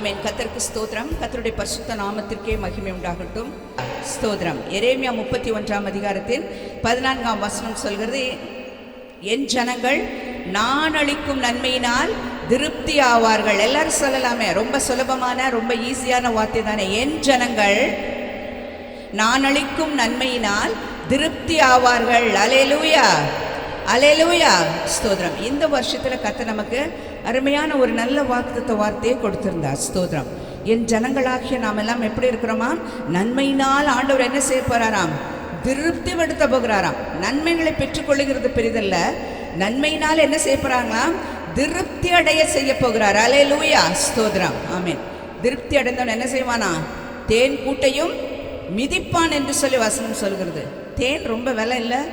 ஆமென். கர்த்தருக்கு ஸ்தோத்திரம். கர்த்தருடைய பரிசுத்த நாமத்திற்கே மகிமை உண்டாகட்டும். ஸ்தோத்திரம். எரேமியா 31 அதிகாரத்தின் 14 வசனம் சொல்கிறது, என் ஜனங்கள் நான் அளிக்கும் நன்மையினால் திருப்தி ஆவார்கள். எல்லாரும் சொல்லலாமே, ரொம்ப சுலபமான ரொம்ப ஈஸியான வார்த்தை தானே. என் ஜனங்கள் நான் அளிக்கும் நன்மையினால் திருப்தி ஆவார்கள். அல்லேலூயா, அல்லேலூயா, ஸ்தோத்திரம். இந்த வருஷத்துல கர்த்தர் நமக்கு அருமையான ஒரு நல்ல வாக்குத்தத்த வார்த்தையை கொடுத்திருந்தார். ஸ்தோத்திரம். என் ஜனங்களாகிய நாம் எல்லாம் எப்படி இருக்கிறோமா? நன்மையினால் ஆண்டவர் என்ன செய்ய போறாராம்? திருப்தி படுத்த போகிறாராம். நன்மைகளை பெற்றுக்கொள்ளுகிறது பெரிதல்ல, நன்மையினால் என்ன செய்ய போறாங்களாம்? திருப்தி அடைய செய்ய போகிறார். அல்லேலூயா, ஸ்தோத்திரம். ஆமென். திருப்தி அடைந்தவன் என்ன செய்வானா? தேன் கூட்டையும் மிதிப்பான் என்று சொல்லி வசனம் சொல்கிறது. தேன் ரொம்ப விலை இல்லை,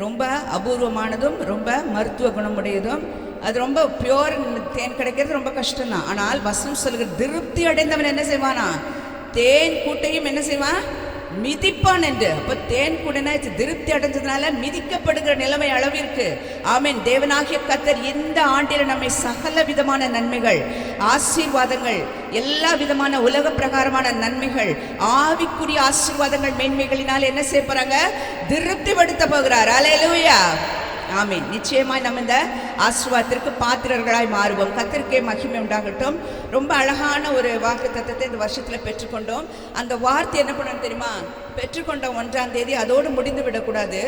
ரொம்ப அபூர்வமானதும் ரொம்ப மருத்துவ குணமுடையதும். அது ரொம்ப பியோர் தேன் கிடைக்கிறது ரொம்ப கஷ்டம்தான். ஆனால் வசனம் சொல்கிறது, திருப்தி அடைந்தவன் என்ன செய்வானா? தேன் கூட்டையும் என்ன செய்வான்? மிதிப்பான் என்று. அப்போ தேன் கூடனா திருப்தி அடைஞ்சதுனால மிதிக்கப்படுகிற நிலைமை அளவிற்கு. ஆமென். தேவனாகிய கர்த்தர் இந்த ஆண்டில் நம்மை சகல விதமான நன்மைகள், ஆசீர்வாதங்கள், எல்லா விதமான உலக பிரகாரமான நன்மைகள், ஆவிக்குரிய ஆசீர்வாதங்கள், மேன்மைகளினால் என்ன செய்ய போறாங்க? திருப்தி படுத்த போகிறார். அல்லேலூயா, ஆமென். நிச்சயமாய் நம்ம இந்த ஆசீர்வாதத்திற்கு பாத்திரர்களாய் மாறுவோம். கர்த்தருக்கே மகிமை உண்டாகட்டும். ரொம்ப அழகான ஒரு வாக்கு தத்தத்தை இந்த வருஷத்தில் பெற்றுக்கொண்டோம். அந்த வார்த்தை என்ன பண்ணணும் தெரியுமா? பெற்றுக்கொண்ட 1ஆம் தேதி அதோடு முடிந்து விடக்கூடாது.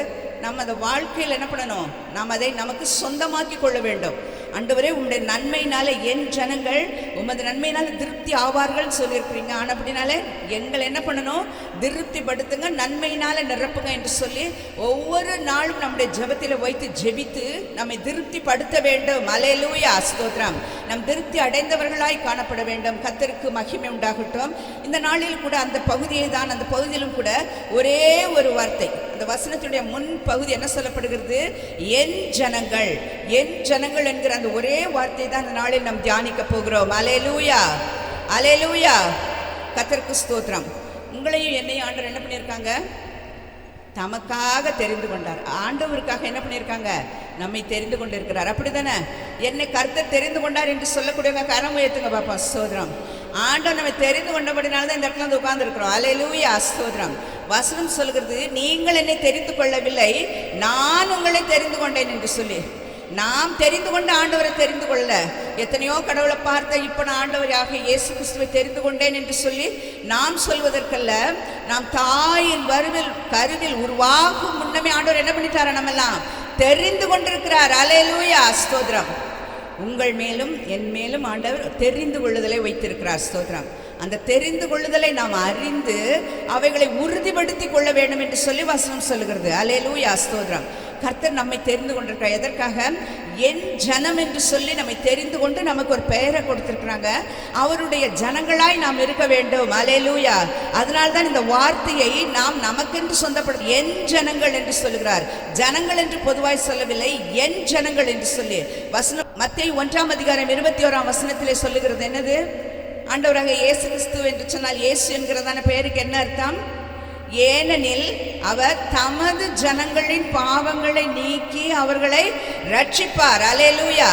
நம்ம அந்த வாழ்க்கையில் என்ன பண்ணணும்? நாம் அதை நமக்கு சொந்தமாக்கி கொள்ள வேண்டும். ஆண்டவரே, உங்களுடைய நன்மையினால என் ஜனங்கள் உமது நன்மையினால திருப்தி ஆவார்கள் சொல்லியிருக்கிறீங்க. ஆனால் அப்படினாலே எங்களை என்ன பண்ணணும்? திருப்தி படுத்துங்க, நன்மையினால நிரப்புங்க என்று சொல்லி ஒவ்வொரு நாளும் நம்முடைய ஜெபத்தில் வைத்து ஜெபித்து நம்மை திருப்தி படுத்த வேண்டும். அல்லேலூயா, ஸ்தோத்திரம். நம் திருப்தி அடைந்தவர்களாய் காணப்பட வேண்டும். கர்த்தருக்கு மகிமை உண்டாகட்டும். இந்த நாளில் கூட அந்த பகுதியை தான், அந்த பகுதியிலும் கூட ஒரே ஒரு வார்த்தை, அந்த வசனத்துடைய முன் பகுதி என்ன சொல்லப்படுகிறது? என் ஜனங்கள், என் ஜனங்கள் என்கிற அந்த ஒரே வார்த்தை தான் இந்த நாளில் நாம் தியானிக்க போகிறோம். அல்லேலூயா, அல்லேலூயா, கர்த்தருக்கு ஸ்தோத்திரம். உங்களையும் என்னையும் ஆண்டவர் என்ன பண்ணியிருக்காங்க? தமக்காக தெரிந்து கொண்டார். ஆண்டவருக்காக என்ன பண்ணியிருக்காங்க? நம்மை தெரிந்து கொண்டிருக்கிறார். அப்படிதானே? என்னை கர்த்தர் தெரிந்து கொண்டார் என்று சொல்லக்கூடியவங்க கரம் உயர்த்துங்க பாப்பா. ஸ்தோத்திரம். ஆண்டவர் நம்மை தெரிந்து கொண்டபடினால்தான் இந்த இடத்துல வந்து உட்கார்ந்து இருக்கிறோம். அல்லேலூயா, ஸ்தோத்திரம். வசனம் சொல்கிறது, நீங்கள் என்னை தெரிந்து கொள்ளவில்லை, நான் உங்களை தெரிந்து கொண்டேன் என்று சொல்லி. நாம் தெரிந்து கொண்ட ஆண்டவரை தெரிந்து கொள்ள, எத்தனையோ கடவுளை பார்த்த இப்ப நான் ஆண்டவராக இயேசு கிறிஸ்துவை தெரிந்து கொண்டேன் என்று சொல்லி நாம் சொல்வதற்கல்ல, நாம் தாயின் கருவில் உருவாகும் முன்னமே ஆண்டவர் என்ன பண்ணிட்டாரா? நம்ம எல்லாம் தெரிந்து கொண்டிருக்கிறார். அல்லேலூயா, ஸ்தோத்திரம். உங்கள் மேலும் என் மேலும் ஆண்டவர் தெரிந்து கொள்ளுதலை வைத்திருக்கிறார். ஸ்தோத்திரம். அந்த தெரிந்து கொள்ளுதலை நாம் அறிந்து அவைகளை உறுதிப்படுத்தி கொள்ள வேண்டும் என்று சொல்லி வசனம் சொல்லுகிறது. அல்லேலூயா, ஸ்தோத்திரம். கர்த்தர் நம்மை தெரிந்து கொண்டிருக்கிறார். எதற்காக? என் ஜனம் என்று சொல்லி நம்மை தெரிந்து கொண்டு நமக்கு ஒரு பெயரை கொடுத்திருக்கிறாங்க. அவருடைய ஜனங்களாய் நாம் இருக்க வேண்டும். அல்லேலூயா. அதனால்தான் இந்த வார்த்தையை நாம் நமக்கென்று சொந்தப்படும் என் ஜனங்கள் என்று சொல்லுகிறார். ஜனங்கள் என்று பொதுவாய் சொல்லவில்லை, என் ஜனங்கள் என்று சொல்லி. வசனம் மத்தேயு 1ஆம் அதிகாரம் 21ஆம் வசனத்திலே சொல்லுகிறது. என்னது? ஆண்டவராக இயேசு கிறிஸ்து என்று சொன்னால் இயேசு என்கிறதான பெயருக்கு என்ன அர்த்தம்? ஏனெனில் அவர் தமது ஜனங்களின் பாவங்களை நீக்கி அவர்களை ரட்சிப்பார். அல்லேலூயா,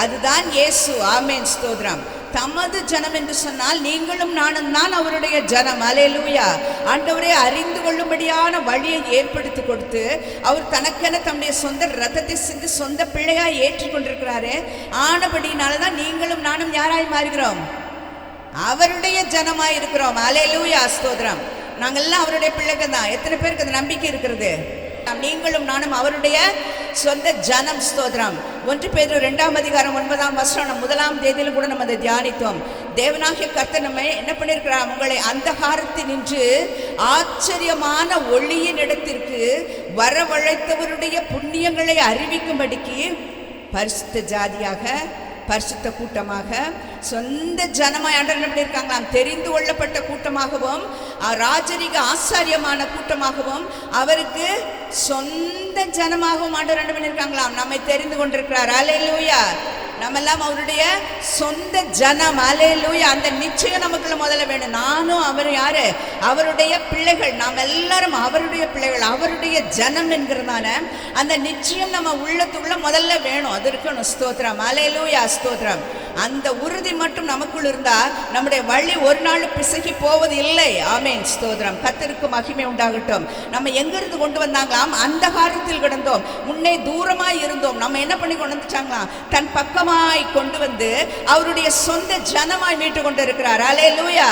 அதுதான் இயேசு. ஆமென், ஸ்தோத்திரம். தமது ஜனம் என்று சொன்னால் நீங்களும் நானும் தான் அவருடைய ஜனம். அல்லேலூயா. ஆண்டவரை அறிந்து கொள்ளும்படியான வழியை ஏற்படுத்தி கொடுத்து அவர் தனக்கென தம்முடைய சொந்த ரத்தத்தை சிந்தி சொந்த பிள்ளையாய் ஏற்றுக்கொண்டிருக்கிறாரே. ஆனபடினால்தான் நீங்களும் நானும் யாராய் மாறுகிறோம்? அவருடைய ஜனமாய் இருக்கிறோம். அல்லேலூயா, ஸ்தோத்திரம். நாங்கள்லாம் அவருடைய பிள்ளைகள் தான். எத்தனை பேருக்கு அந்த நம்பிக்கை இருக்கிறது? நீங்களும் நானும் அவருடைய சொந்த ஜனம். ஸ்தோத்திரம். 1 பேதுரு 2ஆம் அதிகாரம் 9ஆம் வசனம் 1ஆம் தேதியில கூட நம்ம அதை தியானித்தோம். தேவனாகிய கர்த்தர் நம்ம என்ன பண்ணியிருக்கிறார்? உங்களை அந்தகாரத்தில் நின்று ஆச்சரியமான ஒளியின் இடத்திற்கு வரவழைத்தவருடைய புண்ணியங்களை அறிவிக்கும்படிக்கு பரிசுத்த ஜாதியாக, பரிசுத்த கூட்டமாக, சொந்த ஜனமாய் ஆண்டவர் என்ன பண்ணியிருக்காங்களாம்? தெரிந்து கொள்ளப்பட்ட கூட்டமாகவும் ராஜரிக ஆசாரியமான கூட்டமாகவும் அவருக்கு சொந்த ஜனமாகவும் ஆண்டவர் என்ன பண்ணியிருக்காங்களாம்? நம்மை தெரிந்து கொண்டிருக்கிறார். அல்லேலூயா. நம்ம எல்லாம் அவருடைய சொந்த ஜனம். அல்லேலூயா. அந்த நிச்சயம் நமக்குள்ள முதல்ல வேணும். நானும் அவர் யாரு? அவருடைய பிள்ளைகள். நாம் எல்லாரும் அவருடைய பிள்ளைகள், அவருடைய ஜனம் என்கிறதான அந்த நிச்சயம் நம்ம உள்ளத்துக்குள்ள முதல்ல வேணும். அது இருக்கணும். ஸ்தோத்திரம். அல்லேலூயா, ஸ்தோத்திரம். அந்த உறுதி மட்டும் நமக்குள் இருந்தா நம்முடைய வழி ஒரு நாள் பிசகி போவது இல்லை. ஆமென், ஸ்தோத்திரம். கர்த்தருக்கு மகிமை உண்டாகட்டும். நம்ம எங்கிருந்து கொண்டு வந்தாங்களாம்? அந்த காரியத்தில் கிடந்தோம், முன்னே தூரமாய் இருந்தோம். நம்ம என்ன பண்ணி கொண்டு வந்துட்டாங்களாம்? தன் பக்கமாய் கொண்டு வந்து அவருடைய சொந்த ஜனமாய் மீட்டு கொண்டு இருக்கிறார். அல்லேலூயா,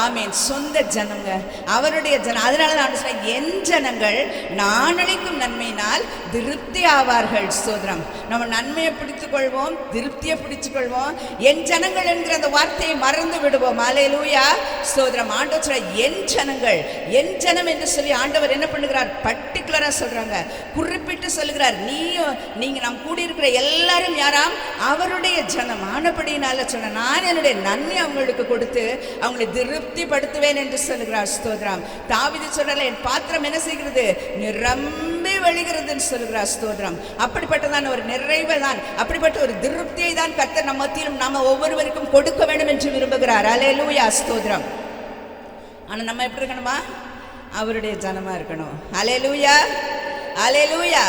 ஆமீன். சொந்த ஜனங்க, அவருடைய ஜனம். அதனால நான் சொன்னேன், என் ஜனங்கள் நான் அளிக்கும் நன்மையினால் திருப்தி ஆவார்கள். ஸ்தோத்திரம். நம்ம நன்மையை பிடித்துக் கொள்வோம், திருப்தியை பிடித்துக் கொள்வோம். என் ஜனங்கள் என்கிற அந்த வார்த்தையை மறந்து விடுவோம். அல்லேலூயா, ஸ்தோத்திரம். ஆண்டவர் சொல்ற என் ஜனங்கள், என் ஜனம் என்று சொல்லி ஆண்டவர் என்ன பண்ணுகிறார்? பர்டிகுலரா சொல்றாங்க, குறிப்பிட்டு சொல்லுகிறார். நீங்க நாம் கூடியிருக்கிற எல்லாரும் யாராம்? அவருடைய ஜனம். ஆனபடினால சொன்ன, நான் என்னுடைய நன்மை அவங்களுக்கு கொடுத்து அவங்களை திருப்திப்படுத்துவேன் என்று சொல்லுகிறார். ஸ்தோத்திரம். தாவீது சொல்றார், என் பாத்திரம் என்ன செய்கிறது? நிரம்பி வழிகிறதுன்னு சொல்லுகிறார். ஸ்தோத்திரம். அப்படிப்பட்டதான ஒரு நிறைவை தான், அப்படிப்பட்ட ஒரு திருப்தியை தான் கர்த்தர் நம்ம மத்தியிலும் நாம ஒவ்வொருவருக்கும் கொடுக்க வேண்டும் என்று விரும்புகிறார். அல்லேலூயா, ஸ்தோத்திரம். ஆனா நம்ம எப்படி இருக்கணுமா? அவருடைய ஜனமா இருக்கணும். அல்லேலூயா, அல்லேலூயா.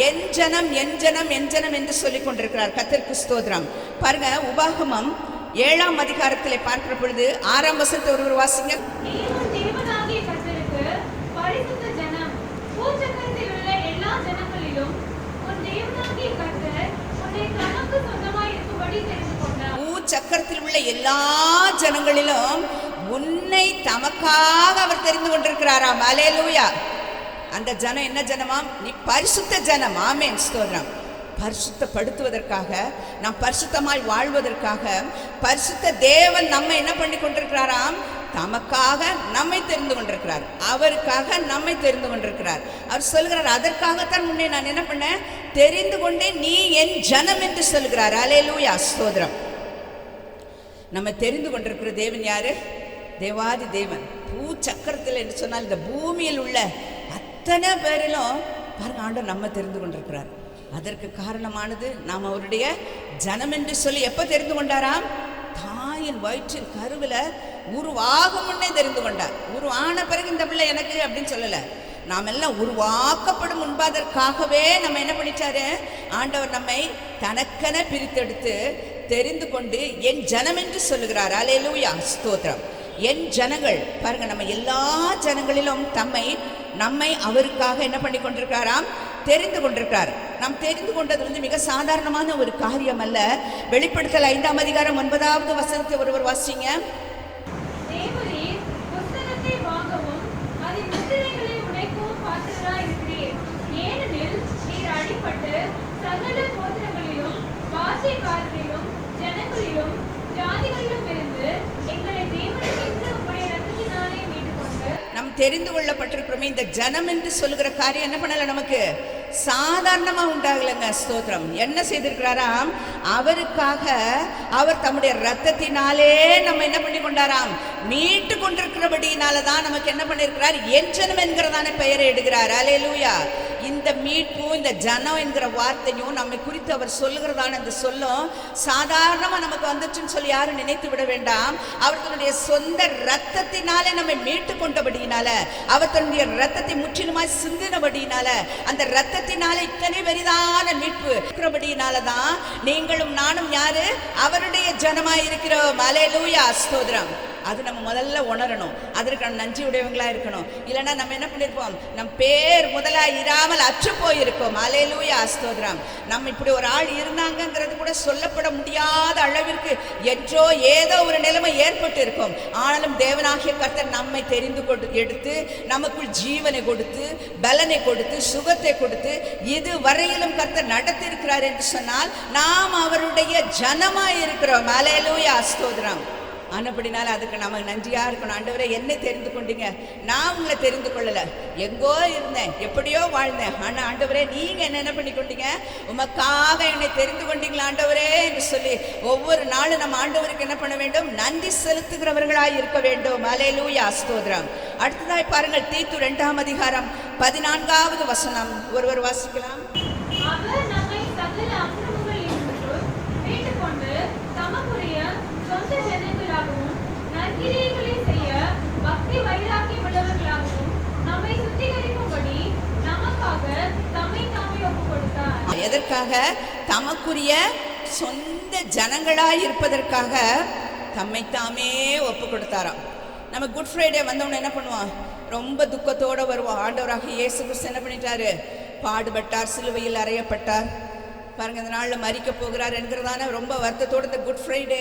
என் ஜனம், என் ஜனம், என் ஜனம் என்று சொல்லிக் கொண்டிருக்கிறார். கர்த்தருக்கு ஸ்தோத்திரம். பாருங்க, உபாகமம் 7ஆம் அதிகாரத்திலே பார்க்கிற பொழுது 6ஆம் வசனத்தை ஒருவர் வாசிங்க. பூச்சக்கரத்தில் உள்ள எல்லா ஜனங்களிலும் உன்னை தமக்காக அவர் தெரிந்து கொண்டிருக்கிறாராம். அல்லேலூயா. அந்த ஜனம் என்ன ஜனமாம்? நீ பரிசுத்த ஜனம். ஆமென், ஸ்தோத்திரம். பரிசுத்தப்படுத்துவதற்காக, நாம் பரிசுத்தமாய் வாழ்வதற்காக பரிசுத்த தேவன் நம்ம என்ன பண்ணி கொண்டிருக்கிறாராம்? தமக்காக நம்மை தெரிந்து கொண்டிருக்கிறார், அவருக்காக நம்மை தெரிந்து கொண்டிருக்கிறார். அவர் சொல்கிறார், அதற்காகத்தான் முன்னே நான் என்ன பண்ணேன்? தெரிந்து கொண்டேன், நீ என் ஜனம் என்று சொல்கிறார். அல்லேலூயா, ஸ்தோத்திரம். நம்ம தெரிந்து கொண்டிருக்கிற தேவன் யாரு? தேவாதி தேவன். பூச்சக்கரத்தில் என்று சொன்னால் இந்த பூமியில் உள்ள அத்தனை பேரிலும் பாருங்க, ஆண்டவர் நம்ம தெரிந்து கொண்டிருக்கிறார். அதற்கு காரணமானது நாம் அவருடைய ஜனம் என்று சொல்லி எப்போ தெரிந்து கொண்டாராம்? தாயின் வயிற்றின் கருவில் உருவாகும் முன்னே தெரிந்து கொண்டார். உருவான பிறகு இந்த பிள்ளை எனக்கு அப்படின்னு சொல்லலை. நாம் எல்லாம் உருவாக்கப்படும் முன்பதற்காகவே நம்ம என்ன பண்ணிட்டாரு? ஆண்டவர் நம்மை தனக்கென பிரித்தெடுத்து தெரிந்து கொண்டு என் ஜனம் என்று சொல்லுகிறார். அல்லேலூயா, ஸ்தோத்திரம். என் ஜனங்கள் பாருங்க, நம்ம எல்லா ஜனங்களிலும் நம்மை அவருக்காக என்ன பண்ணி கொண்டிருக்கிறாராம்? தெரிந்து கொண்டிருக்கிறார். நாம் தெரிந்து கொண்டது மிக சாதாரணமான ஒரு காரியம் அல்ல. வெளிப்படுத்தல் 5ஆம் அதிகாரம் 9வது வசனத்தை ஒருவர் வாசிங்க. நம் தெரிந்து கொள்ளப்பட்டிருக்கிறோமே, இந்த ஜனம் என்று சொல்லுகிற காரியம் என்ன பண்ணல? நமக்கு சாதாரணமா உண்டாகலங்க. ஸ்தோத்திரம். என்ன செய்திருக்கிறாராம்? அவருக்காக அவர் தம்முடைய ரத்தத்தினாலே நம்ம என்ன பண்ணி கொண்டாராம்? மீட்டு கொண்டிருக்கிறபடியினாலதான் நமக்கு என்ன பண்ணிருக்கிறார்? என் ஜனம் என்கிறதான பெயரை எடுக்கிறார். அல்லேலூயா. இந்த மீட்பு, இந்த ஜனம் என்கிற வார்த்தையும் நம்மை குறித்து அவர் சொல்லுகிறதான இந்த சொல்லும் சாதாரணமா நமக்கு வந்துச்சுன்னு சொல்லி யாரும் நினைத்து விட வேண்டாம். அவர் தன்னுடைய சொந்த ரத்தத்தினாலே நம்மை மீட்டு கொண்டபடியினால, அவர் தன்னுடைய ரத்தத்தை முற்றிலுமாய் சிந்தினபடியினால, அந்த ரத்தத்தினால இத்தனை பெரிதான மீட்பு இருக்கிறபடியினாலதான் நீங்களும் நானும் யாரு? அவருடைய ஜனமாய் இருக்கிறோம். அல்லேலூயா, ஸ்தோத்திரம். அது நம்ம முதல்ல உணரணும். அதற்கு நம்ம நன்றி உடையவங்களா இருக்கணும். இல்லைன்னா நம்ம என்ன பண்ணிருப்போம்? நம் பேர் முதலா இராமல் அற்று போயிருக்கோம். அல்லேலூயா, ஸ்தோத்திரம். நம்ம இப்படி ஒரு ஆள் இருந்தாங்கிறது கூட சொல்லப்பட முடியாத அளவிற்கு என்றோ ஏதோ ஒரு நிலைமை ஏற்பட்டு இருக்கும். ஆனாலும் தேவனாகிய கர்த்தர் நம்மை தெரிந்து எடுத்து நமக்குள் ஜீவனை கொடுத்து, பலனை கொடுத்து, சுகத்தை கொடுத்து இதுவரையிலும் கர்த்தர் நடத்தி இருக்கிறார் என்று சொன்னால் நாம் அவருடைய ஜனமாய் இருக்கிறோம். அல்லேலூயா, ஸ்தோத்திரம். ஆனப்படினால அதுக்கு நம்ம நன்றியா இருக்கணும். ஆண்டவரே, என்னை தெரிந்து கொண்டீங்க, நான் உங்களை தெரிந்து கொள்ளலை, எங்கோ இருந்தேன், எப்படியோ வாழ்ந்தேன். ஆனால் ஆண்டவரே, நீங்கள் என்ன பண்ணி கொண்டீங்க? உமக்காக என்னை தெரிந்து கொண்டீங்களா ஆண்டவரே என்று சொல்லி ஒவ்வொரு நாளும் நம்ம ஆண்டவருக்கு என்ன பண்ண வேண்டும்? நன்றி செலுத்துகிறவர்களாய் இருக்க வேண்டும். அல்லேலூயா, ஸ்தோத்திரம். அடுத்ததாய் பாருங்கள், தீத்து 2ஆம் அதிகாரம் 14வது வசனம் ஒருவர் வாசிக்கலாம். எதற்காக? தமக்குரிய சொந்த ஜனங்களாய் இருப்பதற்காக தம்மைத்தாமே ஒப்பு கொடுத்தாராம். நம்ம குட் ஃப்ரைடே வந்தவொடனே என்ன பண்ணுவோம்? ரொம்ப துக்கத்தோடு வருவோம். ஆண்டவராக இயேசு கிறிஸ்து என்ன பண்ணிட்டாரு? பாடுபட்டார், சிலுவையில் அறையப்பட்டார், பாருங்க இந்த நாளில் மரிக்க போகிறார் என்கிறதான ரொம்ப வருத்தத்தோடு இந்த குட் ஃப்ரைடே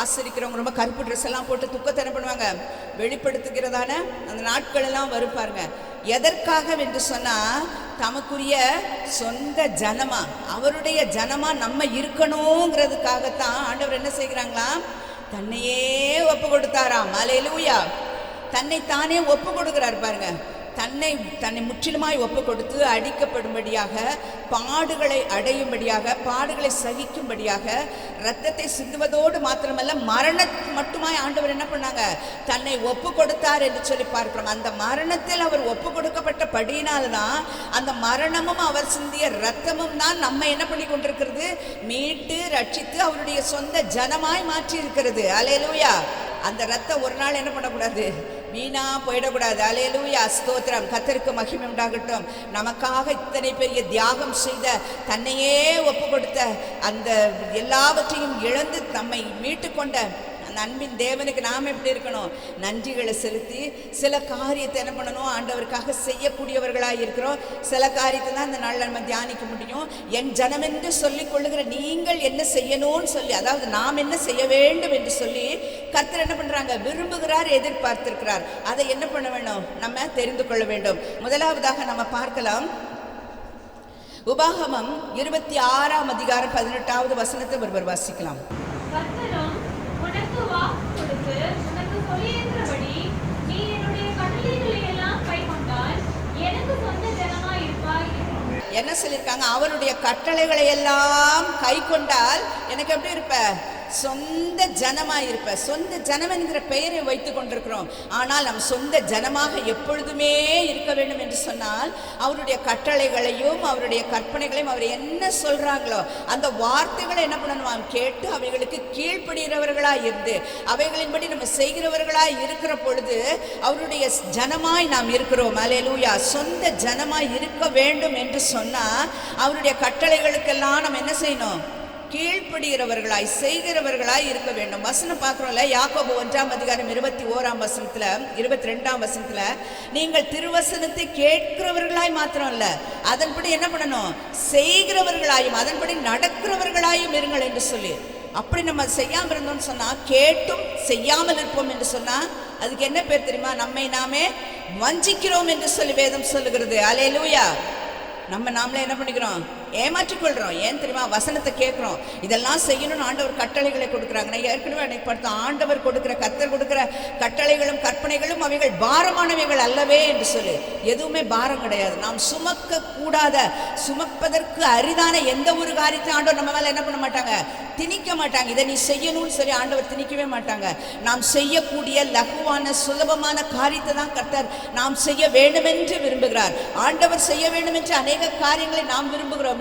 ஆசிரிக்கிறவங்க ரொம்ப கருப்பு ட்ரெஸ் எல்லாம் போட்டு துக்கத்தை என்ன பண்ணுவாங்க? வெளிப்படுத்துகிறதான அந்த நாட்கள் எல்லாம் வரும் பாருங்க. எதற்காக என்று சொன்னால், தமக்குரிய சொந்த ஜனமா, அவருடைய ஜனமா நம்ம இருக்கணுங்கிறதுக்காகத்தான் ஆண்டவர் என்ன செய்கிறாங்களாம்? தன்னையே ஒப்பு கொடுத்தாராம். அல்லேலூயா. தன்னைத்தானே ஒப்பு கொடுக்கிறார் பாருங்க. தன்னை முற்றிலுமாய் ஒப்பு கொடுத்து அடிக்கப்படும்படியாக, பாடுகளை அடையும்படியாக, பாடுகளை சகிக்கும்படியாக, இரத்தத்தை சிந்துவதோடு மாத்திரமல்ல மரணம் மட்டுமாய் ஆண்டவர் என்ன பண்ணாங்க? தன்னை ஒப்பு கொடுத்தார் என்று சொல்லி பார்க்கிறோம். அந்த மரணத்தில் அவர் ஒப்பு கொடுக்கப்பட்ட படியினால்தான், அந்த மரணமும் அவர் சிந்திய இரத்தமும் தான் நம்ம என்ன பண்ணி கொண்டிருக்கிறது? மீட்டு ரட்சித்து அவருடைய சொந்த ஜனமாய் மாற்றி இருக்கிறது. அல்லேலூயா. அந்த ரத்தம் ஒரு நாள் என்ன பண்ணக்கூடாது? வீணா போயிடக்கூடாது. அல்லேலூயா. ஸ்தோத்திரம். கர்த்தருக்கு மகிமை உண்டாகட்டும். நமக்காக இத்தனை பெரிய தியாகம் செய்த, தன்னையே ஒப்பு கொடுத்த, அந்த எல்லாவற்றையும் இழந்து நம்மை மீட்டு கொண்ட அந்த அன்பின் தேவனுக்கு நாம் எப்படி இருக்கணும்? நன்றிகளை செலுத்தி சில காரியத்தை என்ன பண்ணணும்? ஆண்டவருக்காக செய்யக்கூடியவர்களாக இருக்கிறோம். சில காரியத்தை தான் இந்த நாளில் நம்ம தியானிக்க முடியும். என் ஜனம் என்று சொல்லிக் கொள்ளுகிற நீங்கள் என்ன செய்யணும்னு சொல்லி, அதாவது நாம் என்ன செய்ய வேண்டும் என்று சொல்லி கர்த்தர் என்ன பண்றாங்க? விரும்புகிறார், எதிர்பார்த்திருக்கிறார். அதை என்ன பண்ண வேண்டும்? நம்ம தெரிந்து கொள்ள வேண்டும். முதலாவதாக நம்ம பார்க்கலாம், உபாகமம் 26ஆம் அதிகாரம் 18வது வசனத்தை ஒருவர் வாசிக்கலாம். என்ன சொல்லியிருக்காங்க? அவருடைய கட்டளைகளை எல்லாம் கை கொண்டால் எனக்கு எப்படி இருப்ப? சொந்த ஜனமாக இருப்ப. சொந்த ஜனம் என்கிற பெயரை வைத்து கொண்டிருக்கிறோம். ஆனால் நம் சொந்த ஜனமாக எப்பொழுதுமே இருக்க வேண்டும் என்று சொன்னால், அவருடைய கட்டளைகளையும் அவருடைய கற்பனைகளையும் அவர் என்ன சொல்றாங்களோ அந்த வார்த்தைகளை என்ன பண்ணணும்? கேட்டு அவைகளுக்கு கீழ்ப்படுகிறவர்களாய் இருந்து அவைகளின்படி நம்ம செய்கிறவர்களாய் இருக்கிற பொழுது அவருடைய ஜனமாய் நாம் இருக்கிறோம். அல்லேலூயா. சொந்த ஜனமாய் இருக்க வேண்டும் என்று சொன்னா அவருடைய கட்டளைகளுக்கெல்லாம் நம்ம என்ன செய்யணும்? கீழ்ப்படுகிறவர்களாய் செய்கிறவர்களாய் இருக்க வேண்டும். வசனம் பார்க்கிறோம்ல, யாக்கோபு 1ஆம் அதிகாரம் 21ஆம் வசனத்துல 22ஆம் வசனத்துல, நீங்கள் திருவசனத்தை கேட்கிறவர்களாய் மாத்திரம் இல்ல, அதன்படி என்ன பண்ணணும்? செய்கிறவர்களாயும் அதன்படி நடக்கிறவர்களாயும் இருங்கள் என்று சொல்லி. அப்படி நம்ம செய்யாமல் இருந்தோம்னு சொன்னா, கேட்டும் செய்யாமல் இருப்போம் என்று சொன்னா அதுக்கு என்ன பேர் தெரியுமா? நம்மை நாமே வஞ்சிக்கிறோம் என்று சொல்லி வேதம் சொல்லுகிறது. அல்லேலூயா. நாமளே என்ன பண்ணிக்கிறோம்? ஏமாற்றிக்கொள்கிறோம். ஏன் தெரியுமா? வசனத்தை கேட்குறோம், இதெல்லாம் செய்யணும்னு ஆண்டவர் கட்டளைகளை கொடுக்குறாங்க. நான் ஏற்கனவே அன்னைக்கு ஆண்டவர் கொடுக்குற, கர்த்தர் கொடுக்குற கட்டளைகளும் கற்பனைகளும் அவைகள் பாரமானவைகள் அல்லவே என்று சொல்லி. எதுவுமே பாரம் கிடையாது. நாம் சுமக்க கூடாத, சுமப்பதற்கு அரிதான எந்த ஒரு காரியத்தையும் ஆண்டவர் நம்ம மேலே என்ன பண்ண மாட்டாங்க? திணிக்க மாட்டாங்க. இதை நீ செய்யணும்னு சொல்லி ஆண்டவர் திணிக்கவே மாட்டாங்க. நாம் செய்யக்கூடிய லகுவான சுலபமான காரியத்தை தான் கர்த்தர் நாம் செய்ய வேண்டும் என்று விரும்புகிறார். ஆண்டவர் செய்ய வேண்டும் என்று அநேக காரியங்களை நாம் விரும்புகிறோம்.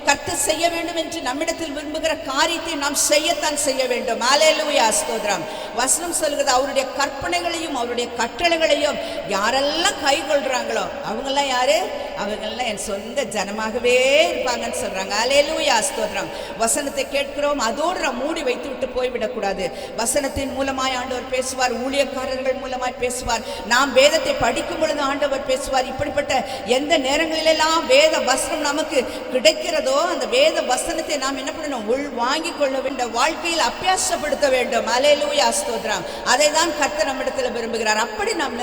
கர்த்தர் செய்ய வேண்டும் என்று நம்மிடத்தில் விரும்புகிற காரியத்தை நாம் செய்யத்தான் செய்ய வேண்டும். அல்லேலூயா. ஸ்தோத்திரம். வசனம் சொல்கிறது, அவருடைய கற்பனைகளையும் அவருடைய கட்டளைகளையும் யாரெல்லாம் கை கொள்றாங்களோ அவங்கெல்லாம் யாரு? அவங்கெல்லாம் என் சொந்த ஜனமாகவே இருப்பாங்கன்னு சொல்றாங்க. அல்லேலூயா. ஸ்தோத்திரம். வசனத்தை கேட்கிறோம், அதோடு நாம் மூடி வைத்து விட்டு போய்விடக்கூடாது. வசனத்தின் மூலமாய் ஆண்டவர் பேசுவார், ஊழியக்காரர்கள் மூலமாய் பேசுவார், நாம் வேதத்தை படிக்கும் பொழுது ஆண்டவர் பேசுவார். இப்படிப்பட்ட எந்த நேரங்களிலெல்லாம் வேத வசனம் நமக்கு கிடைக்கிறதோ அந்த வேத வசனத்தை நாம் என்ன பண்ணணும்? உள் வாங்கி கொள்ள வேண்டும், வாழ்க்கையில் அபியாசப்படுத்த வேண்டும். அல்லேலூயா. ஸ்தோத்திரம். அதை தான் கர்த்தர் நம்மிடத்தில் விரும்புகிறார். அப்படி நாம்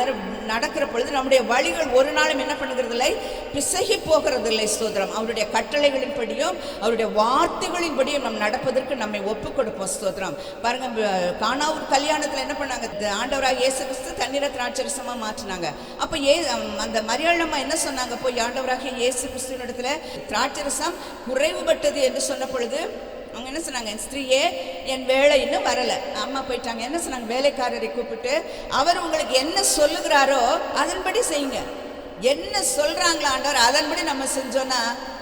நடக்கிற பொழுது நம்முடைய வழிகள் ஒரு நாளும் என்ன பண்ணுகிறதில்லை? பிசகி போகிறதில்லை. ஸ்தோத்திரம். அவருடைய கட்டளைகளின்படியும் அவருடைய வார்த்தைகளின்படியும் நாம் நடப்பதற்கு நம்மை ஒப்பு கொடுப்போம். ஸ்தோத்திரம். பாருங்க, கானாவூர் கல்யாணத்தில் என்ன பண்ணாங்க? ஆண்டவராக இயேசு கிறிஸ்து தண்ணீரை திராட்சரசமா மாற்றினாங்க. அப்ப அந்த மரியாள் அம்மா என்ன சொன்னாங்க? போய் ஆண்டவராக இயேசு கிறிஸ்துவின் இடத்துல திராட்சரசம் குறைவுபட்டது என்று சொன்ன பொழுது அவங்க என்ன சொன்னாங்க? ஸ்திரீயே, என் வேலை இன்னும் வரல. அம்மா போயிட்டாங்க. என்ன சொன்னாங்க? வேலைக்காரரை கூப்பிட்டு, அவர் உங்களுக்கு என்ன சொல்லுகிறாரோ அதன்படி செய்யுங்க. என்ன சொல்றாங்களா ஆண்டவர் அதன்படி நம்ம செஞ்சோன்னா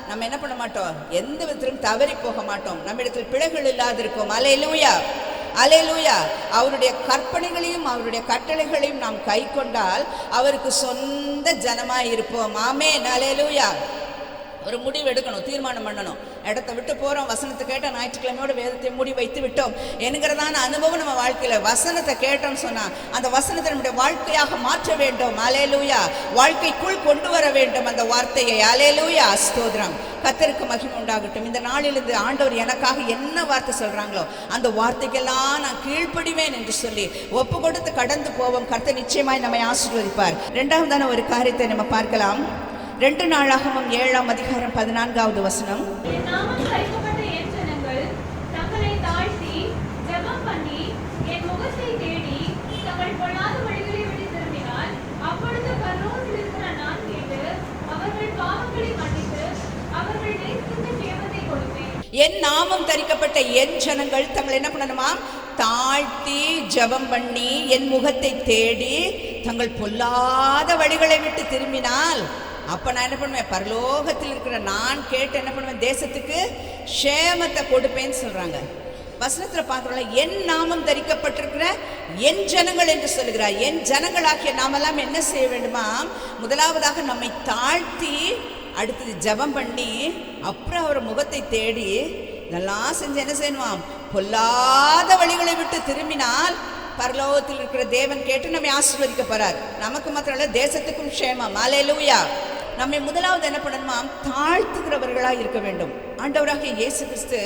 நம்ம என்ன பண்ண மாட்டோம்? எந்த விதத்திலும் தவறி போக மாட்டோம். நம்ம இடத்தில் பிழைகள் இல்லாது இருக்கும். அல்லேலூயா. அல்லேலூயா. அவருடைய கற்பனைகளையும் அவருடைய கட்டளைகளையும் நாம் கை கொண்டால் அவருக்கு சொந்த ஜனமாய் இருப்போம். ஆமென். அல்லேலூயா. ஒரு முடிவு எடுக்கணும், தீர்மானம் பண்ணணும். இடத்த விட்டு போகிறோம், வசனத்தை கேட்டால் ஞாயிற்றுக்கிழமையோட வேதத்தை மூடி வைத்து விட்டோம் என்கிறதான அனுபவம் நம்ம வாழ்க்கையில். வசனத்தை கேட்டோம்னு சொன்னால் அந்த வசனத்தை நம்முடைய வாழ்க்கையாக மாற்ற வேண்டும். அல்லேலூயா. வாழ்க்கைக்குள் கொண்டு வர வேண்டும் அந்த வார்த்தையை. அல்லேலூயா. ஸ்தோத்திரம். கர்த்தருக்கு மகிமை உண்டாகட்டும். இந்த நாளிலிருந்து ஆண்டவர் எனக்காக என்ன வார்த்தை சொல்கிறாங்களோ அந்த வார்த்தைக்கெல்லாம் நான் கீழ்ப்படிவேன் என்று சொல்லி ஒப்பு கொடுத்து கடந்து போவோம். கர்த்தர் நிச்சயமாய் நம்மை ஆசீர்வதிப்பார். இரண்டாவதான ஒரு காரியத்தை நம்ம பார்க்கலாம். 2 நாளாகமம் 7ஆம் அதிகாரம் 14வது வசனம். என் நாமம் தரிக்கப்பட்ட என் ஜனங்கள் தங்களை தாழ்த்தி ஜெபம் பண்ணி என் முகத்தை தேடி தங்கள் பொல்லாத வழிகளை விட்டு திரும்பினால் அப்பொழுது பரலோகத்தில் இருக்கிற நான் கேட்டு அவர்கள் பாவங்களை மன்னித்து அவர்கள் தேசத்துக்கு ஜீவத்தை கொடுப்பேன். என் நாமம் தரிக்கப்பட்ட என் ஜனங்கள் தங்களை என்ன பண்ணணுமா? தாழ்த்தி ஜெபம் பண்ணி என் முகத்தை தேடி தங்கள் பொல்லாத வழிகளை விட்டு திரும்பினால் அப்போ நான் என்ன பண்ணுவேன்? பரலோகத்தில் இருக்கிற நான் கேட்டு என்ன பண்ணுவேன்? தேசத்துக்கு க்ஷேமத்தை கொடுப்பேன்னு சொல்கிறாங்க. வசனத்தில் பார்க்குறோம்ல, என் நாமம் தரிக்கப்பட்டிருக்கிற என் ஜனங்கள் என்று சொல்லுகிறார். என் ஜனங்களாகிய நாமெல்லாம் என்ன செய்ய வேண்டுமா? முதலாவதாக நம்மை தாழ்த்தி, அடுத்தது ஜெபம் பண்ணி, அப்புறம் அவர் முகத்தை தேடி இதெல்லாம் செஞ்சு என்ன செய்யணுமாம்? பொல்லாத வழிகளை விட்டு திரும்பினால் பரலோகத்தில் இருக்கிற தேவன் கேட்டு நம்மை ஆசீர்வதிக்க போறார். நமக்கு மாத்திரம் இல்லை, தேசத்துக்கும் க்ஷேமம். அல்லேலூயா. நம்மை முதலாவது என்ன பண்ணணுமா? தாழ்த்துகிறவர்களாக இருக்க வேண்டும். ஆண்டவராகிய இயேசு கிறிஸ்து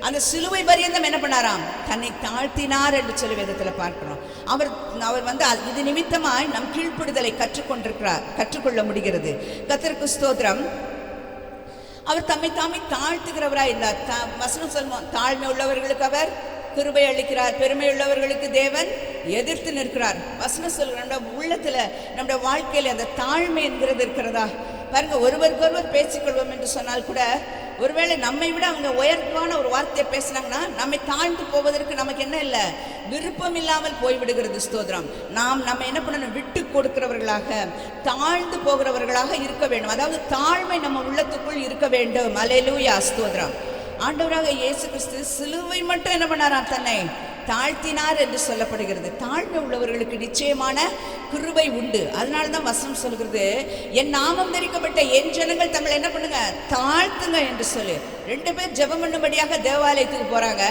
அந்த சிலுவை பரியந்தம் என்ன பண்ணாராம்? தன்னை தாழ்த்தினார் என்று சொல்லி வேதத்தில் பார்க்கிறோம். அவர் வந்து இது நிமித்தமாய் நம் கீழ்ப்படுதலை கற்றுக்கொள்ள முடிகிறது. கர்த்தருக்கு ஸ்தோத்திரம். அவர் தம்மை தாழ்த்துகிறவராய் இருந்தார். வசனம் சொல்லுவோம், தாழ்மை உள்ளவர்களுக்கு அவர் கிருபை அளிக்கிறார், பெருமை உள்ளவர்களுக்கு தேவன் எதிர்த்து நிற்கிறார். வசனம் சொல்கிறார். நம்ம உள்ளத்தில் நம்முடைய வாழ்க்கையில் அந்த தாழ்மை என்கிறது இருக்கிறதா பாருங்க. ஒருவருக்கொருவர் பேசிக்கொள்வோம் என்று சொன்னால் கூட ஒருவேளை நம்மை விட அவங்க உயர்வான ஒரு வார்த்தையை பேசினாங்கன்னா நம்மை தாழ்ந்து போவதற்கு நமக்கு என்ன இல்லை? விருப்பம் இல்லாமல் போய்விடுகிறது. ஸ்தோத்திரம். நம்ம என்ன பண்ணணும்? விட்டு கொடுக்கிறவர்களாக, தாழ்ந்து போகிறவர்களாக இருக்க வேண்டும். அதாவது தாழ்மை நம்ம உள்ளத்துக்குள் இருக்க வேண்டும். அல்லேலூயா. ஸ்தோத்திரம். ஆண்டவராக இயேசு கிறிஸ்து சிலுவை மட்டும் என்ன பண்ணாராம்? தன்னை தாழ்த்தினார் என்று சொல்லப்படுகிறது. தாழ்மை உள்ளவர்களுக்கு நிச்சயமான கிருபை உண்டு. அதனால தான் வசனம் சொல்கிறது, என் நாமம் தரிக்கப்பட்ட என் ஜனங்கள் தங்களை என்ன பண்ணுங்க? தாழ்த்துங்க என்று சொல்லி. 2 பேர் ஜெபம் பண்ணும்படியாக தேவாலயத்துக்கு போறாங்க.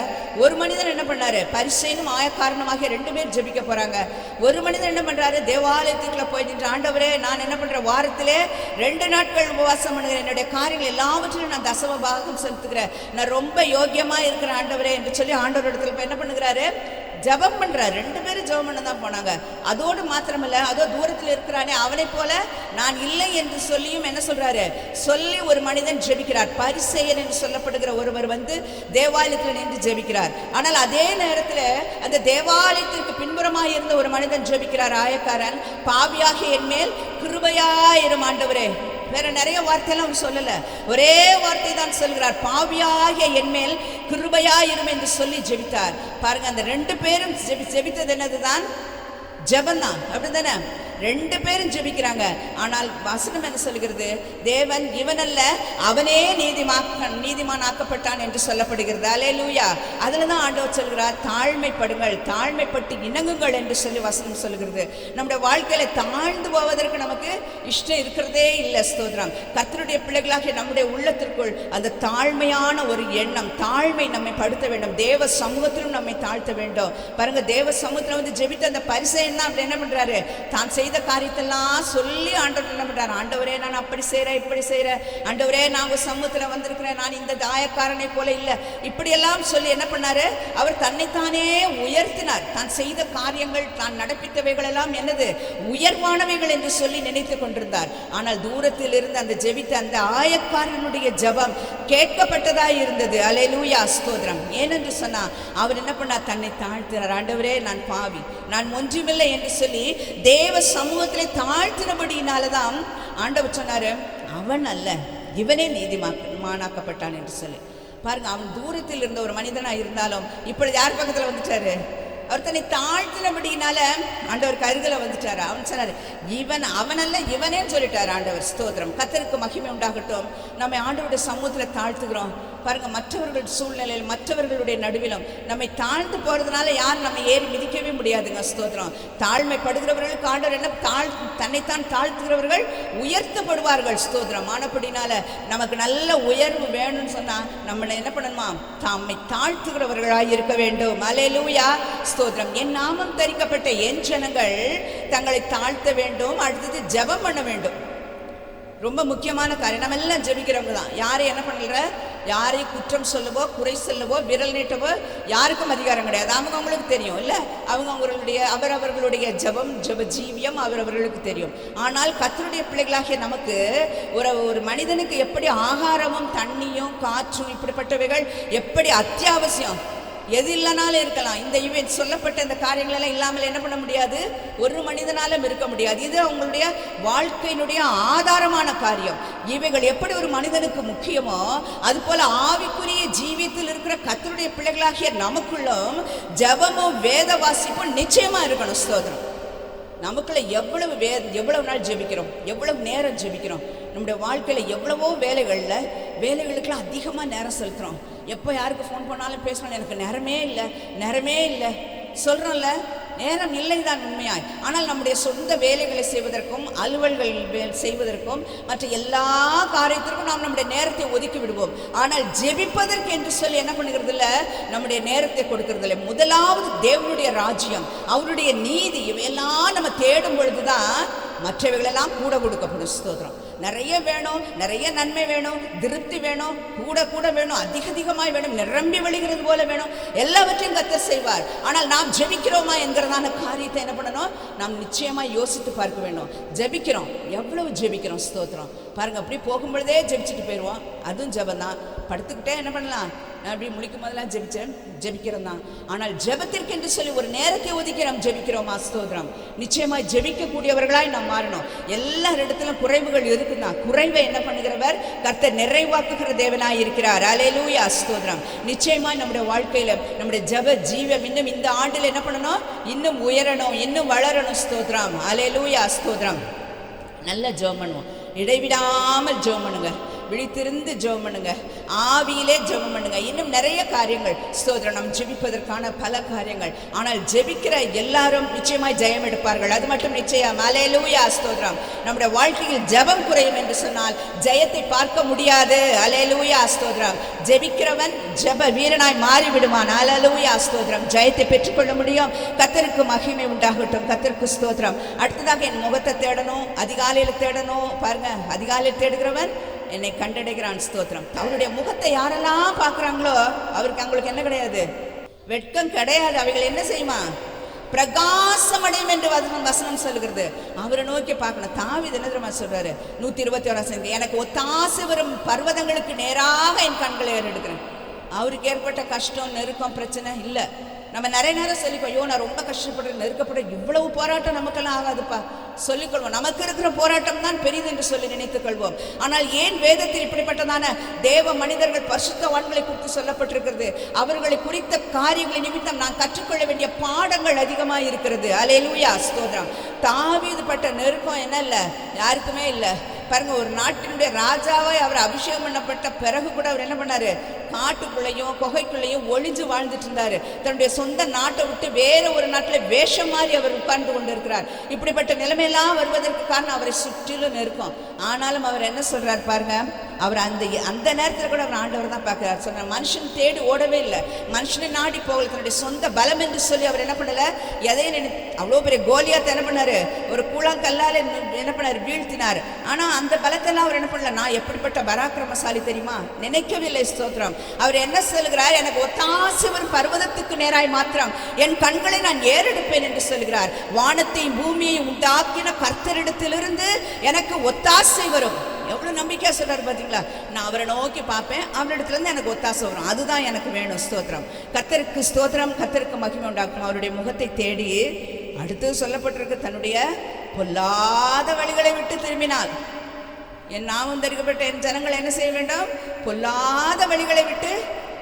ஒரு மனிதன் என்ன பண்ணாரு? பரிசேயனும் ஆயக்காரனுமாக 2 பேர் ஜெபிக்க போறாங்க. ஒரு மனிதன் என்ன பண்றாரு? தேவாலயத்துக்குள்ள போய் நின்று, ஆண்டவரே நான் என்ன பண்றேன்? வாரத்திலே 2 நாட்கள் உபவாசம் பண்ணுகிறேன், என்னுடைய காரியங்கள் எல்லாவற்றிலும் நான் தசம பாகம் செலுத்துகிறேன், நான் ரொம்ப யோக்கியமா இருக்கிறேன் ஆண்டவரே என்று சொல்லி ஆண்டவர் இடத்துல போய் என்ன பண்ணுகிறாரு? ஜெபம் பண்றார். 2 பேரும் ஜெபம் பண்ண தான் போனாங்க. அதோடு மாத்திரமல்ல, அதோ தூரத்தில் இருக்கிறானே அவனை போல நான் இல்லை என்று சொல்லியும் என்ன சொல்றாரு? சொல்லி ஒரு மனிதன் ஜெபிக்கிறார். பரிசேயன் என்று சொல்லப்படுகிற ஒருவர் வந்து தேவாலயத்தில் நின்று ஜெபிக்கிறார். ஆனால் அதே நேரத்தில் அந்த தேவாலயத்திற்கு பின்புறமாக இருந்த ஒரு மனிதன் ஜெபிக்கிறார். ஆயக்காரன், பாவியாக என் மேல் கிருபையாயிரும் ஆண்டவரே. வேற நிறைய வார்த்தையெல்லாம் அவர் சொல்லல, ஒரே வார்த்தை தான் சொல்கிறார், பாவியாகிய என் மேல் கிருபையாயிரும் என்று சொல்லி ஜெபித்தார். பாருங்க, அந்த 2 பேரும் ஜெபித்தது என்னதுதான்? ஜெபந்தான். அப்படித்தானே? 2 பேரும் ஜெபிக்கிறாங்க. ஆனால் வசனம் என்ன சொல்கிறது? தேவன் இவனல்ல அவனே நீதிமானாக்கப்பட்டான் என்று சொல்லப்படுகிறது. அல்லேலூயா. அதுல தான் ஆண்டவர் சொல்கிறார், தாழ்மைப்படுங்கள், தாழ்மைப்பட்டு இணங்குங்கள் என்று சொல்லி வசனம் சொல்கிறது. நம்முடைய வாழ்க்கையில தாழ்ந்து போவதற்கு நமக்கு இஷ்டம் இருக்கிறதே இல்லை. ஸ்தோத்திரம். கர்த்தருடைய பிள்ளைகளாகிய நம்முடைய உள்ளத்திற்குள் அந்த தாழ்மையான ஒரு எண்ணம், தாழ்மை நம்மை படுத்த வேண்டும். தேவ சமூகத்திலும் நம்மை தாழ்த்த வேண்டும். பாருங்க, தேவ சமூகத்தில் வந்து ஜெபித்த அந்த பரிசேயன் அப்படி என்ன பண்றாரு? தான் செய்த காரியத்தெல்லாம் சொல்லி ஆண்டவர் என்ன பண்றாரு? ஆண்டவரே நான் அப்படி செய்கிறேன், இப்படி செய்கிறேன், ஆண்டவரே நான் உங்க சமூகத்தில் வந்திருக்கிறேன், நான் இந்த தாயக்காரனை போல இல்லை, இப்படியெல்லாம் சொல்லி என்ன பண்ணாரு? அவர் தன்னைத்தானே உயர்த்தினார். தான் செய்த காரியங்கள், தான் நடப்பித்தவைகள் எல்லாம் என்னது? உயர்வானவைகள் என்று சொல்லி நினைத்து கொண்டிருந்தார். ஆனால் தூரத்தில் இருந்து அந்த ஜெபித்த அந்த ஆயக்காரனுடைய ஜெபம் கேட்கப்பட்டதாய் இருந்தது. அல்லேலூயா. ஸ்தோத்திரம். ஏனென்று சொன்னா அவர் என்ன பண்ணார்? தன்னை தாழ்த்தினார். ஆண்டவரே நான் பாவி, நான் ஒன்றுமில்லை என்று சொல்லி தேவ சமூகத்திலே தாழ்த்தினபடியினாலதான் ஆண்டவர் சொன்னாரு, அவன் அல்ல இவனே நீதிமானாக்கப்பட்டான் என்று சொல்லி. பாருங்க, அவன் தூரத்தில் இருந்த ஒரு மனிதனா இருந்தாலும் இப்பொழுது யார் பக்கத்தில் வந்துட்டாரு? அவர் தன்னை தாழ்த்தினபடினால ஆண்டவர் கருகில வந்துட்டார். அவன் சொன்னார், அவனல்ல இவனேன்னு சொல்லிட்டார் ஆண்டவர். ஸ்தோத்திரம். கர்த்தருக்கு மகிமை உண்டாகட்டும். நம்மை ஆண்டவருடைய சமூகத்தில் தாழ்த்துகிறோம் பாருங்க. மற்றவர்கள் சூழ்நிலையில், மற்றவர்களுடைய நடுவிலும் நம்மை தாழ்ந்து போறதுனால யாரும் நம்ம ஏறி மிதிக்கவே முடியாதுங்க. ஸ்தோத்திரம். தாழ்மைப்படுகிறவர்களுக்கு ஆண்டவர் என்ன, தன்னைத்தான் தாழ்த்துகிறவர்கள் உயர்த்தப்படுவார்கள். ஸ்தோத்திரம். ஆனப்படினால நமக்கு நல்ல உயர்வு வேணும்னு சொன்னா நம்மளை என்ன பண்ணணுமா, தம்மை தாழ்த்துகிறவர்களாய் இருக்க வேண்டும். அல்லேலூயா. ஸ்தோத்திரம். என் நாமம் தரிக்கப்பட்ட என் ஜனங்கள் தங்களை தாழ்த்த வேண்டும். அடுத்தது ஜெபம் பண்ண வேண்டும். ரொம்ப முக்கியமான காரியம். நம்ம எல்லாம் ஜெபிக்கிறவங்க தான். யாரையும் என்ன பண்ணல, யாரையும் குற்றம் சொல்லவோ குறை சொல்லவோ விரல் நீட்டவோ யாருக்கும் அதிகாரம் கிடையாது. அவங்களுக்கு தெரியும் இல்லை, அவரவர்களுடைய ஜெப ஜீவியம் அவரவர்களுக்கு தெரியும். ஆனால் கர்த்தருடைய பிள்ளைகளாகிய நமக்கு ஒரு மனிதனுக்கு எப்படி ஆகாரமும் தண்ணியும் காற்றும் இப்படிப்பட்டவைகள் எப்படி அத்தியாவசியம், எது இல்லைனாலும் இருக்கலாம். இந்த சொல்லப்பட்ட இந்த காரியங்கள் எல்லாம் இல்லாமல் என்ன பண்ண முடியாது, ஒரு மனிதனாலும் இருக்க முடியாது. இது அவங்களுடைய வாழ்க்கையினுடைய ஆதாரமான காரியம். இவைகள் எப்படி ஒரு மனிதனுக்கு முக்கியமோ அது போல ஆவிக்குரிய ஜீவியத்தில் இருக்கிற கர்த்தருடைய பிள்ளைகளாகிய நமக்குள்ளும் ஜெபமும் வேத வாசிப்பும் நிச்சயமா இருக்கணும். ஸ்தோத்திரம். நமக்குள்ள எவ்வளவு நாள் ஜெபிக்கிறோம், எவ்வளவு நேரம் ஜெபிக்கிறோம். நம்முடைய வாழ்க்கையில் எவ்வளவோ வேலைகளுக்கெல்லாம் அதிகமாக நேரம் செலுத்துகிறோம். எப்போ யாருக்கு ஃபோன் பண்ணாலும் பேசணும், எனக்கு நேரமே இல்லை சொல்கிறோம்ல. நேரம் இல்லை தான் உண்மையாய். ஆனால் நம்முடைய சொந்த வேலைகளை செய்வதற்கும் அலுவல்கள் செய்வதற்கும் மற்ற எல்லா காரியத்திற்கும் நாம் நம்முடைய நேரத்தை ஒதுக்கி விடுவோம். ஆனால் ஜெபிப்பதற்கு என்று சொல்லி என்ன பண்ணுகிறது இல்லை, நம்முடைய நேரத்தை கொடுக்கறது இல்லை. முதலாவது தேவனுடைய ராஜ்யம், அவருடைய நீதி இவையெல்லாம் நம்ம தேடும் பொழுதுதான் மற்றவைகளெல்லாம் கூட கொடுக்கப்படும். ஸ்தோத்திரம். நிறைய வேணும், நிறைய நன்மை வேணும், திருப்தி வேணும், கூட வேணும், அதிகமாய் வேணும், நிரம்பி வழிகிறது போல வேணும், எல்லாவற்றையும் கர்த்தர் செய்வார். ஆனால் நாம் ஜெபிக்கிறோமா என்கிறதான காரியத்தை என்ன பண்ணணும், நாம் நிச்சயமாக யோசித்து பார்க்க வேண்டும். ஜெபிக்கிறோம், எவ்வளவு ஜெபிக்கிறோம். ஸ்தோத்திரம். பாருங்க, அப்படி போகும்பொழுதே ஜெபிச்சுட்டு போயிடுவோம். அதுவும் ஜெபம் தான். படுத்துக்கிட்டே என்ன பண்ணலாம், நான் அப்படி முழிக்கும் போதெல்லாம் ஜெபிக்கிறோம் தான். ஆனால் ஜெபத்திற்கு என்று சொல்லி ஒரு நேரத்தை ஒதுக்கி நாம் ஜெபிக்கிறோமா? ஸ்தோத்திரம். நிச்சயமாய் ஜெபிக்கக்கூடியவர்களாய் நாம் மாறணும். எல்லாரிடத்திலும் குறைவுகள் இருக்குதான். குறைவை என்ன பண்ணுகிறவர் கர்த்தர் நிறைவாக்குகிற தேவனாய் இருக்கிறார். அல்லேலூயா. ஸ்தோத்திரம். நிச்சயமாய் நம்முடைய வாழ்க்கையில நம்முடைய ஜெப ஜீவம் இன்னும் இந்த ஆண்டில் என்ன பண்ணணும், இன்னும் உயரணும், இன்னும் வளரணும். ஸ்தோத்திரம். அல்லேலூயா. ஸ்தோத்திரம். நல்ல ஜெபம் பண்ணுவோம். இடைவிடாமல் ஜெபம் பண்ணுங்க. விழித்திருந்து ஜெபம் பண்ணுங்க. ஆவியிலே ஜெபம் பண்ணுங்க. இன்னும் நிறைய காரியங்கள். ஸ்தோத்திரம். நம் ஜெபிப்பதற்கான பல காரியங்கள். ஆனால் ஜெபிக்கிற எல்லாரும் நிச்சயமாய் ஜெயம் எடுப்பார்கள். அது மட்டும் நிச்சயம். அல்லேலூயா. ஸ்தோத்திரம். நம்முடைய வாழ்க்கையில் ஜெபம் குறையும் என்று சொன்னால் ஜெயத்தை பார்க்க முடியாது. அல்லேலூயா. ஸ்தோத்திரம். ஜெபிக்கிறவன் ஜெப வீரனாய் மாறிவிடுவான். அல்லேலூயா. ஸ்தோத்திரம். ஜெயத்தை பெற்றுக்கொள்ள முடியும். கர்த்தருக்கு மகிமை உண்டாகட்டும். கர்த்தருக்கு ஸ்தோத்திரம். அடுத்ததாக என் முகத்தை தேடணும், அதிகாலையில் தேடணும். பாருங்க, அதிகாலையில் தேடுகிறவன் என்னை கண்டடைகிறான். ஸ்தோத்திரம். அவருடைய முகத்தை யாரெல்லாம் பார்க்குறாங்களோ அவங்களுக்கு என்ன கிடையாது, வெட்கம் கிடையாது. அவைகள் என்ன செய்யுமா, பிரகாசமடையும் என்று வசனம் சொல்லுகிறது. அவரை நோக்கி பார்க்கணும். தாவீது என்ன தெரியுமா சொல்றாரு, 121 எனக்கு ஒத்தாசை வரும் பர்வதங்களுக்கு நேராக என் கண்களை ஏறெடுக்கிறேன். அவருக்கு ஏற்பட்ட கஷ்டம், நெருக்கம், பிரச்சனை இல்லை. நம்ம நிறைய நேரம் சொல்லிப்போம், ஐயோ நான் ரொம்ப கஷ்டப்படுறேன், நெருக்கப்படுறேன், இவ்வளவு போராட்டம் நமக்கெல்லாம் ஆகாதுப்பா சொல்லிக்கொள்வோம். நமக்கு இருக்கிற போராட்டம் தான் பெரிது என்று சொல்லி நினைத்துக் கொள்வோம். ஆனால் ஏன் வேதத்தில் இப்படிப்பட்டதான தேவ மனிதர்கள் பரிசுத்தவான்களை குறித்து சொல்லப்பட்டிருக்கிறது? அவர்களை குறித்த காரியங்களை நிமித்தம் நான் கற்றுக்கொள்ள வேண்டிய பாடங்கள் அதிகமாக இருக்கிறது. அல்லேலூயா. ஸ்தோத்திரம். தாவீது பட்ட நெருக்கம் என்ன இல்லை, யாருக்குமே இல்லை. பாருங்க, ஒரு நாட்டினுடைய ராஜாவை அவர் அபிஷேகம் பண்ணப்பட்ட பிறகு கூட அவர் என்ன பண்ணாரு, காட்டுக்குள்ளையும் குகைக்குள்ளையும் ஒளிஞ்சு வாழ்ந்துட்டு இருந்தாரு. தன்னுடைய சொந்த நாட்டை விட்டு வேற ஒரு நாட்டில் வேஷம் மாதிரி அவர் உட்கார்ந்து கொண்டு இருக்கிறார். இப்படிப்பட்ட நிலைமையெல்லாம் வருவதற்கு காரணம் அவரை சுற்றிலும் நெருக்கம். ஆனாலும் அவர் என்ன சொல்றார் பாருங்க, அவர் அந்த நேரத்தில் கூட அவர் ஆண்டவர் தான் பார்க்கிறார். சொன்ன மனுஷன் தேடி ஓடவே இல்லை, மனுஷனை நாடி போகல. தன்னுடைய சொந்த பலம் என்று சொல்லி அவர் என்ன பண்ணல, எதையும் அவ்வளோ பெரிய கோலியாத்தை என்ன பண்ணாரு, ஒரு கூழாங்கல்லால் என்ன பண்ணாரு, வீழ்த்தினார். ஆனால் அந்த பலத்தெல்லாம் அவர் என்ன பண்ணல, நான் எப்படிப்பட்ட பராக்கிரமசாலி தெரியுமா, நினைக்கவில்லை. ஸ்தோத்திரம். அவர் என்ன சொல்கிறார், எனக்கு ஒத்தாசை வரும் பர்வதத்துக்கு நேராய் மாத்திரம் என் கண்களை நான் ஏறெடுப்பேன் என்று சொல்கிறார். வானத்தையும் பூமியையும் உண்டாக்கின கர்த்தரிடத்திலிருந்து எனக்கு ஒத்தாசை வரும். எவ்வளவு நம்பிக்கையா சொல்றாரு பாத்தீங்களா? நான் அவரை நோக்கி பார்ப்பேன், அவரிடத்துல இருந்து எனக்கு ஒத்தாசை வரும், அதுதான் எனக்கு வேணும். ஸ்தோத்திரம். கர்த்தருக்கு ஸ்தோத்திரம். கர்த்தருக்கு மகிமை உண்டாக்கும். அவருடைய முகத்தை தேடி அடுத்து சொல்லப்பட்டிருக்கு, தன்னுடைய பொல்லாத வழிகளை விட்டு திரும்பினாள். என் நாமம் தரிக்கப்பட்ட என் ஜனங்கள் என்ன செய்ய வேண்டும், பொல்லாத வழிகளை விட்டு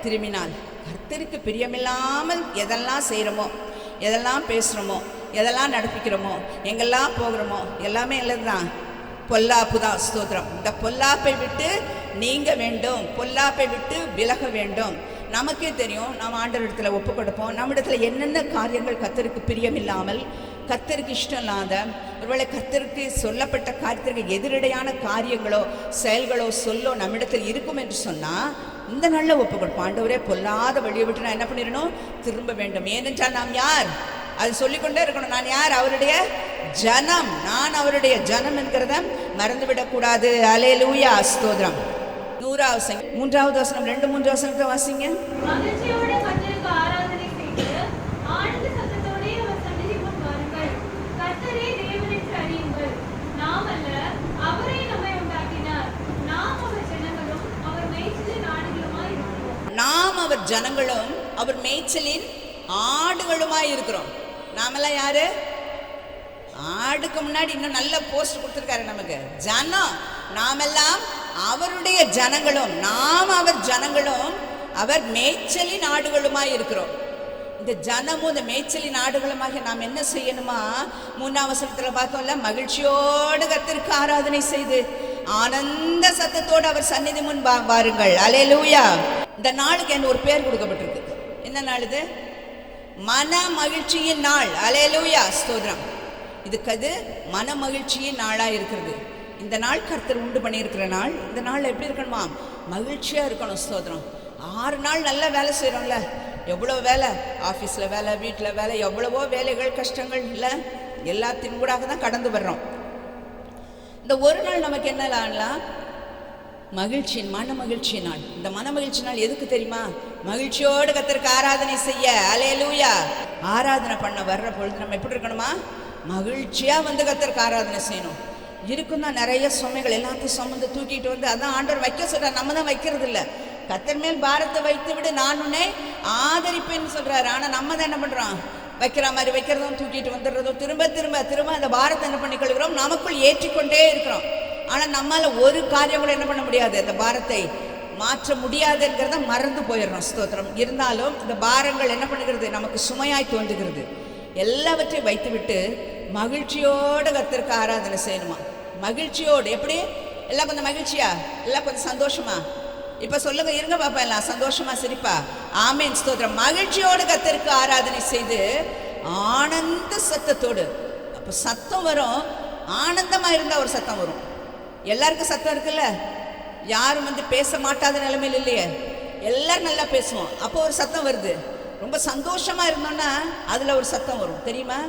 திரும்பினாள். கர்த்தருக்கு பிரியமில்லாமல் எதெல்லாம் செய்கிறோமோ, எதெல்லாம் பேசுகிறோமோ, எதெல்லாம் நடப்பிக்கிறோமோ, எங்கெல்லாம் போகிறோமோ எல்லாமே இல்லைதான் பொல்லாப்பு தான். ஸ்தோத்திரம். இந்த பொல்லாப்பை விட்டு நீங்க வேண்டும், பொல்லாப்பை விட்டு விலக வேண்டும். நமக்கே தெரியும், நாம் ஆண்டவரிடத்தில் ஒப்பு கொடுப்போம். நம்மிடத்தில் என்னென்ன காரியங்கள் கர்த்தருக்கு பிரியமில்லாமல், கர்த்தருக்கு இஷ்டம் இல்லாத, ஒருவேளை கர்த்தருக்கு சொல்லப்பட்ட காரியத்திற்கு எதிரடையான காரியங்களோ செயல்களோ சொல்லோ நம்மிடத்தில் இருக்கும் என்று சொன்னால் இந்த நாளில் ஒப்பு கொடுப்போம். ஆண்டவரே, பொல்லாத வழியை விட்டு நான் என்ன பண்ணிடணும்? திரும்ப வேண்டும். ஏனென்றால் நாம் யார்? அது சொல்லிக்கொண்டே இருக்கணும். நான் யார்? அவருடைய ஜனம். நான் அவருடைய ஜனம் என்கிறத மறந்துவிடக்கூடாது. அல்லேலூயா, ஸ்தோத்திரம். 100வது சங்கீதம் 3வது வசனம், 2-3 வசனத்தை வாசிங்க. மகிழ்ச்சியோடு கர்த்தருக்கு ஆராதனை செய்து ஆனந்த சத்தத்தோடே அவர் சந்நிதி முன் வாருங்கள். கர்த்தரே தேவன் என்று அறியுங்கள். நாம் அல்ல, அவரே நம்மை உண்டாக்கினார். நாம் அவர் ஜனங்களும் அவர் மேய்ச்சலின் ஆடுகளுமாய் இருக்கிறோம். நாம் அவர் ஜனங்களும் அவர் மேய்ச்சலின் ஆடுகளுமாய் இருக்கிறோம். நாமெல்லாம் யாரு? ஆடுக்கு முன்னாடி இன்னும் நல்ல போஸ்ட் கொடுத்துருக்காரு நமக்கு. ஜனம். நாமெல்லாம் அவருடைய ஜனங்களும், நாம் அவர் ஜனங்களும் அவர் மேய்ச்சலின் ஆடுகளுமாய் இருக்கிறோம். இந்த ஜனமும் இந்த மேய்ச்சலின் ஆடுகளுமாக நாம் என்ன செய்யணுமா? 3ஆம் வசனத்தில் பார்த்தோம்ல, மகிழ்ச்சியோடு கர்த்தருக்கு ஆராதனை செய்து ஆனந்த சத்தத்தோடு அவர் சந்நிதி முன் வாருங்கள். அல்லேலூயா. இந்த நாளுக்கு என்ன ஒரு பேர் கொடுக்கப்பட்டிருக்கு. என்ன நாள் இது? மன மகிழ்ச்சியின் நாள். அல்லேலூயா, ஸ்தோத்திரம். இதுக்கு அது மன மகிழ்ச்சியின் நாளாக இருக்கிறது. இந்த நாள் கர்த்தர் உண்டு பண்ணியிருக்கிற நாள். இந்த நாள் எப்படி இருக்கணுமா? மகிழ்ச்சியாக இருக்கணும். ஸ்தோத்திரம். 6 நாள் நல்லா வேலை செய்கிறோம்ல, எவ்வளோ வேலை, ஆஃபீஸில் வேலை, வீட்டில் வேலை, எவ்வளவோ வேலைகள், கஷ்டங்கள் இல்லை, எல்லாத்தின் கூடாக தான் கடந்து வர்றோம். இந்த ஒரு நாள் நமக்கு என்ன நாள்லாம்? மகிழ்ச்சியின் மன மகிழ்ச்சி நாள். இந்த மன மகிழ்ச்சி நாள் எதுக்கு தெரியுமா? மகிழ்ச்சியோடு கர்த்தருக்கு ஆராதனை செய்ய. அல்லேலூயா. ஆராதனை பண்ண வர்ற பொழுது நம்ம எப்படி இருக்கணுமா? மகிழ்ச்சியாக வந்து கர்த்தருக்கு ஆராதனை செய்யணும். இருக்கும் தான் நிறைய சுமைகள் எல்லாத்தையும் சுமந்து தூக்கிட்டு வந்து, அதான் ஆண்டவர் வைக்க சொல்கிறார். நம்ம தான் வைக்கிறது இல்லை. கர்த்தர் மேல் பாரத்தை வைத்து விடு, நான் உன்னை ஆதரிப்பேன்னு சொல்கிறாரு. ஆனால் நம்ம தான் என்ன பண்ணுறோம்? வைக்கிற மாதிரி வைக்கிறதும் தூக்கிட்டு வந்துடுறதும் திரும்ப திரும்ப திரும்ப அந்த பாரத்தை என்ன பண்ணிக்கொள்கிறோம்? நமக்குள் ஏற்றிக்கொண்டே இருக்கிறோம். ஆனால் நம்மளால் ஒரு காரியம் கூட என்ன பண்ண முடியாது, அந்த பாரத்தை மாற்ற முடியாதுங்கிறத மறந்து போயிடுறோம். ஸ்தோத்திரம். இருந்தாலும் இந்த பாரங்கள் என்ன பண்ணுகிறது? நமக்கு சுமையாய் தோன்றுகிறது. எல்லாவற்றையும் வைத்துவிட்டு மகிழ்ச்சியோடு கர்த்தருக்கு ஆராதனை செய்யணுமா? மகிழ்ச்சியோடு. எப்படி? எல்லாம் கொஞ்சம் மகிழ்ச்சியா, எல்லாம் கொஞ்சம் சந்தோஷமா. இப்போ சொல்லுங்க, இருங்க பாப்பா, எல்லாம் சந்தோஷமா சிரிப்பா. ஆமேன், ஸ்தோத்திரம். மகிழ்ச்சியோடு கர்த்தருக்கு ஆராதனை செய்து ஆனந்த சத்தத்தோடு. அப்போ சத்தம் வரும். ஆனந்தமாக இருந்தால் ஒரு சத்தம் வரும். எல்லாருக்கும் சத்தம் இருக்குல்ல, யாரும் வந்து பேச மாட்டாத நிலைமையில் இல்லையே, எல்லாரும் நல்லா பேசுவோம். அப்போ ஒரு சத்தம் வருது. ரொம்ப சந்தோஷமாக இருந்தோன்னா அதில் ஒரு சத்தம் வரும். தெரியுமா?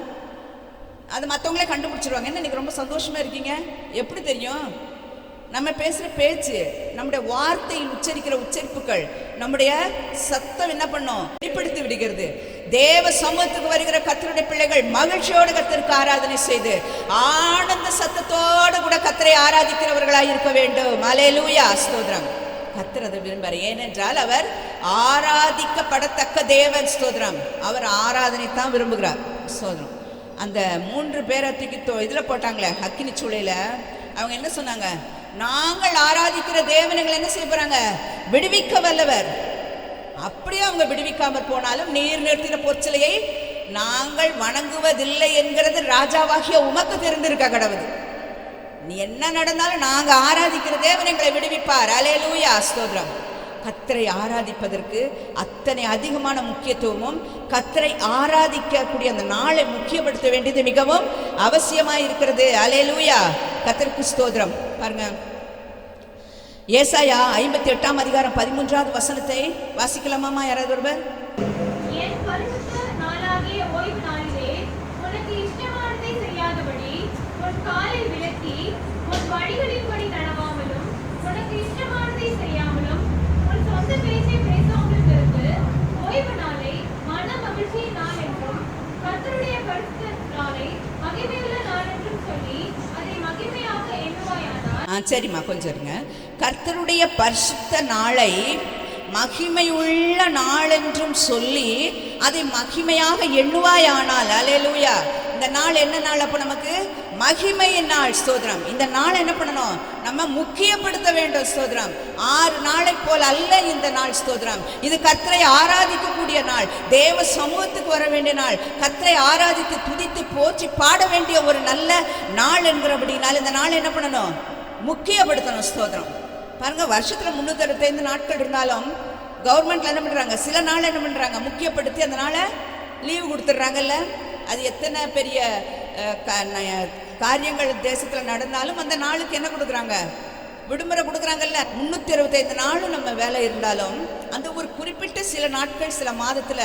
அது மற்றவங்களே கண்டுபிடிச்சிருவாங்க. என்ன நீங்கள் ரொம்ப சந்தோஷமாக இருக்கீங்க? எப்படி தெரியும்? நம்ம பேசுகிற பேச்சு, நம்முடைய வார்த்தையில் உச்சரிக்கிற உச்சரிப்புகள், நம்முடைய சத்தம் என்ன பண்ணும்? வெளிப்படுத்தி விடுகிறது. தேவ சமூகத்துக்கு வருகிற கர்த்தருடைய பிள்ளைகள் மகிழ்ச்சியோடு கர்த்தருக்கு ஆராதனை செய்து ஆனந்த சத்தத்தோடு கூட கர்த்தரை ஆராதிக்கிறவர்களாக இருக்க வேண்டும். அல்லேலூயா, ஸ்தோத்திரம். கர்த்தர் அதை விரும்புகிறார். ஏனென்றால் அவர் ஆராதிக்கப்படத்தக்க தேவன். ஸ்தோத்திரம். அவர் ஆராதனை தான் விரும்புகிறார். ஸ்தோத்திரம். அந்த 3 பேரை தூக்கி இதில் போட்டாங்களே, அக்கினி சூளையில், அவங்க என்ன சொன்னாங்க? நாங்கள் ஆராதிக்கிற தேவனைகள் என்ன செய்ய போகிறாங்க? விடுவிக்க வல்லவர். அப்படியே அவங்க விடுவிக்காமற் போனாலும் நீர் நிறுத்தின பொற்சிலையை நாங்கள் வணங்குவதில்லை என்கிறது ராஜாவாகிய உமக்கு தெரிந்திருக்க கடவுது. நீ என்ன நடந்தாலும் நாங்கள் ஆராதிக்கிற தேவன் எங்களை விடுவிப்பார். அல்லேலூயா, ஸ்தோத்திரம். கர்த்தரை ஆராதிப்பதற்கு அத்தனை அதிகமான முக்கியத்துவமும், கர்த்தரை ஆராதிக்கக்கூடிய அந்த நாளை முக்கியப்படுத்த வேண்டியது மிகவும் அவசியமாக இருக்கிறது. அல்லேலூயா, கர்த்தருக்கு ஸ்தோத்திரம். பாருங்க, ஏசாயா 58ஆம் அதிகாரம் 13வது வசனத்தை வாசிக்கலாமா? யாராவது ஒருவர்? என் பரிசுத்த நாளாகிய ஓய்வு நாளிலே உனக்கு இஷ்டமானதை செய்யாதபடி உன் காலை விலக்கி உன் வழிகளின்படி நடவாமலும் உனக்கு இஷ்டமானதை செய்யாமலும் உன் சொந்த பேச்சை பேசாமலும் இருந்து ஓய்வு நாளை மன மகிழ்ச்சியின் நாள் என்றும் கர்த்தருடைய பரிசுத்த நாளை மகிமையுள்ள நாள் என்றும் சொல்லி அதை மகிமையாக எண்ணுவாயானால். சரிம்மா, கொஞ்சம் இருங்க. கர்த்தருடைய பரிசுத்த நாளை மகிமையுள்ள நாள் என்றும் சொல்லி அதை மகிமையாக எண்ணுவாயானால். அல்லேலூயா. இந்த நாள் என்ன நாள்? அப்போ நமக்கு மகிமையின் நாள். ஸ்தோத்திரம். இந்த நாள் என்ன பண்ணணும்? நம்ம முக்கியப்படுத்த வேண்டும். ஸ்தோத்திரம். 6 நாளை போல் அல்ல இந்த நாள். ஸ்தோத்திரம். இது கர்த்தரை ஆராதிக்கக்கூடிய நாள், தேவ சமூகத்துக்கு வர வேண்டிய நாள், கர்த்தரை ஆராதித்து துதித்து போற்றி பாட வேண்டிய ஒரு நல்ல நாள் என்கிறபடினால் இந்த நாள் என்ன பண்ணணும்? முக்கியப்படுத்தணும். ஸ்தோத்திரம். பாருங்க, வருஷத்துல 365 நாட்கள் இருந்தாலும் கவர்மெண்ட்ல என்ன பண்றாங்க? சில நாள் என்ன பண்றாங்க? முக்கியப்படுத்தி அந்த நாளை லீவு கொடுத்துட்றாங்கல்ல. அது எத்தனை பெரிய காரியங்கள் தேசத்தில் நடந்தாலும் அந்த நாளுக்கு என்ன கொடுக்குறாங்க? விடுமுறை கொடுக்குறாங்கல்ல. 365 நாளும் நம்ம வேலை இருந்தாலும் அந்த ஒரு குறிப்பிட்ட சில நாட்கள், சில மாதத்தில்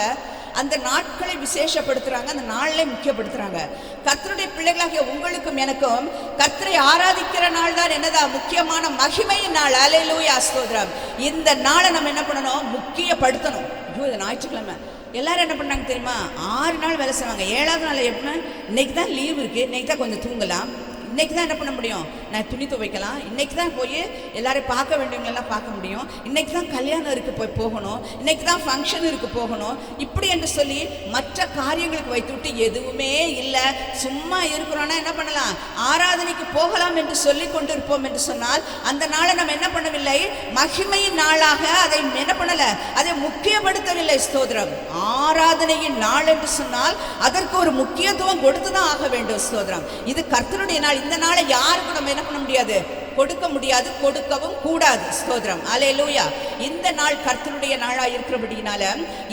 அந்த நாட்களை விசேஷப்படுத்துகிறாங்க, அந்த நாளை முக்கியப்படுத்துகிறாங்க. கர்த்தருடைய பிள்ளைகளாகிய உங்களுக்கும் எனக்கும் கர்த்தரை ஆராதிக்கிற நாள் தான் என்னதா? முக்கியமான மகிமையின் நாள். அல்லேலூயா, ஸ்தோத்திரம். இந்த நாளை நம்ம என்ன பண்ணணும்? முக்கியப்படுத்தணும். இது ஞாயிற்றுக்கிழமை எல்லாரும் என்ன பண்ணாங்க தெரியுமா? 6 நாள் வேலை செய்வாங்க. 7வது நாள் எப்படின்னா, இன்னைக்கு தான் லீவ் இருக்குது, இன்னைக்கு தான் கொஞ்சம் தூங்கலாம், இன்னைக்கு தான் என்ன பண்ண முடியும்? நான் துணி துவைக்கலாம், இன்னைக்கு தான் போய் எல்லாரையும் பார்க்க வேண்டியவங்களெல்லாம் பார்க்க முடியும், இன்னைக்கு தான் கல்யாணம் இருக்குது போகணும், இன்னைக்கு தான் ஃபங்க்ஷன் இருக்குது போகணும், இப்படி என்று சொல்லி மற்ற காரியங்களுக்கு வைத்து விட்டு எதுவுமே இல்லை, சும்மா இருக்கிறோன்னா என்ன பண்ணலாம்? ஆராதனைக்கு போகலாம் என்று சொல்லி கொண்டு இருப்போம் என்று சொன்னால் அந்த நாளை நம்ம என்ன பண்ணவில்லை? மகிமையின் நாளாக அதை என்ன பண்ணலை? அதை முக்கியப்படுத்தவில்லை. ஸ்தோத்திரம். ஆராதனையின் நாள் என்று சொன்னால் அதற்கு ஒரு முக்கியத்துவம் கொடுத்து தான் ஆக வேண்டும். ஸ்தோத்திரம். இது கர்த்தருடைய நாள். இந்த நாளை யாருக்கும் நம்ம என்ன பண்ண முடியாது? கொடுக்க முடியாது, கொடுக்கவும் கூடாது. ஸ்தோத்திரம். அல்லேலூயா. இந்த நாள் கர்த்தருடைய நாளா இருக்கிறபடினால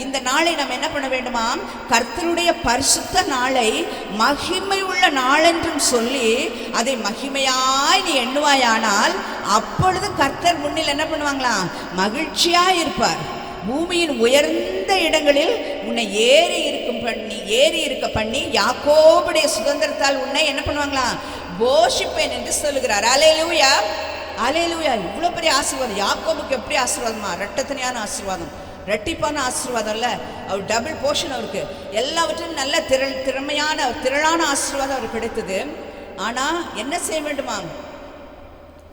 இந்த நாளை நம்ம என்ன பண்ண வேண்டுமா? கர்த்தருடைய பரிசுத்த நாளை மகிமை உள்ள நாளென்றும் சொல்லி அதை மகிமையாய் நீ எண்ணுவாயானால் அப்பொழுது கர்த்தர் முன்னில் என்ன பண்ணுவாங்களாம்? மகிழ்ச்சியாய் இருப்பார். பூமியின் உயர்ந்த இடங்களில் உன்னை ஏறி இருக்க பண்ணி யாக்கோபுடைய சுதந்திரத்தால் உன்னை என்ன பண்ணுவாங்களாம்? போஷிப்பேன் என்று சொல்லுகிறார். அல்லேலூயா, அல்லேலூயா. இவ்வளோ பெரிய ஆசீர்வாதம். யாக்கோபுக்கு எப்படி ஆசீர்வாதமா? ரெட்டத்தனையான ஆசீர்வாதம், ரெட்டிப்பான ஆசீர்வாதம் இல்லை, அவர் டபுள் போர்ஷன். அவருக்கு எல்லாவற்றிலும் நல்ல திரளான ஆசீர்வாதம் அவருக்கு கிடைத்தது. ஆனால் என்ன செய்ய வேண்டுமா?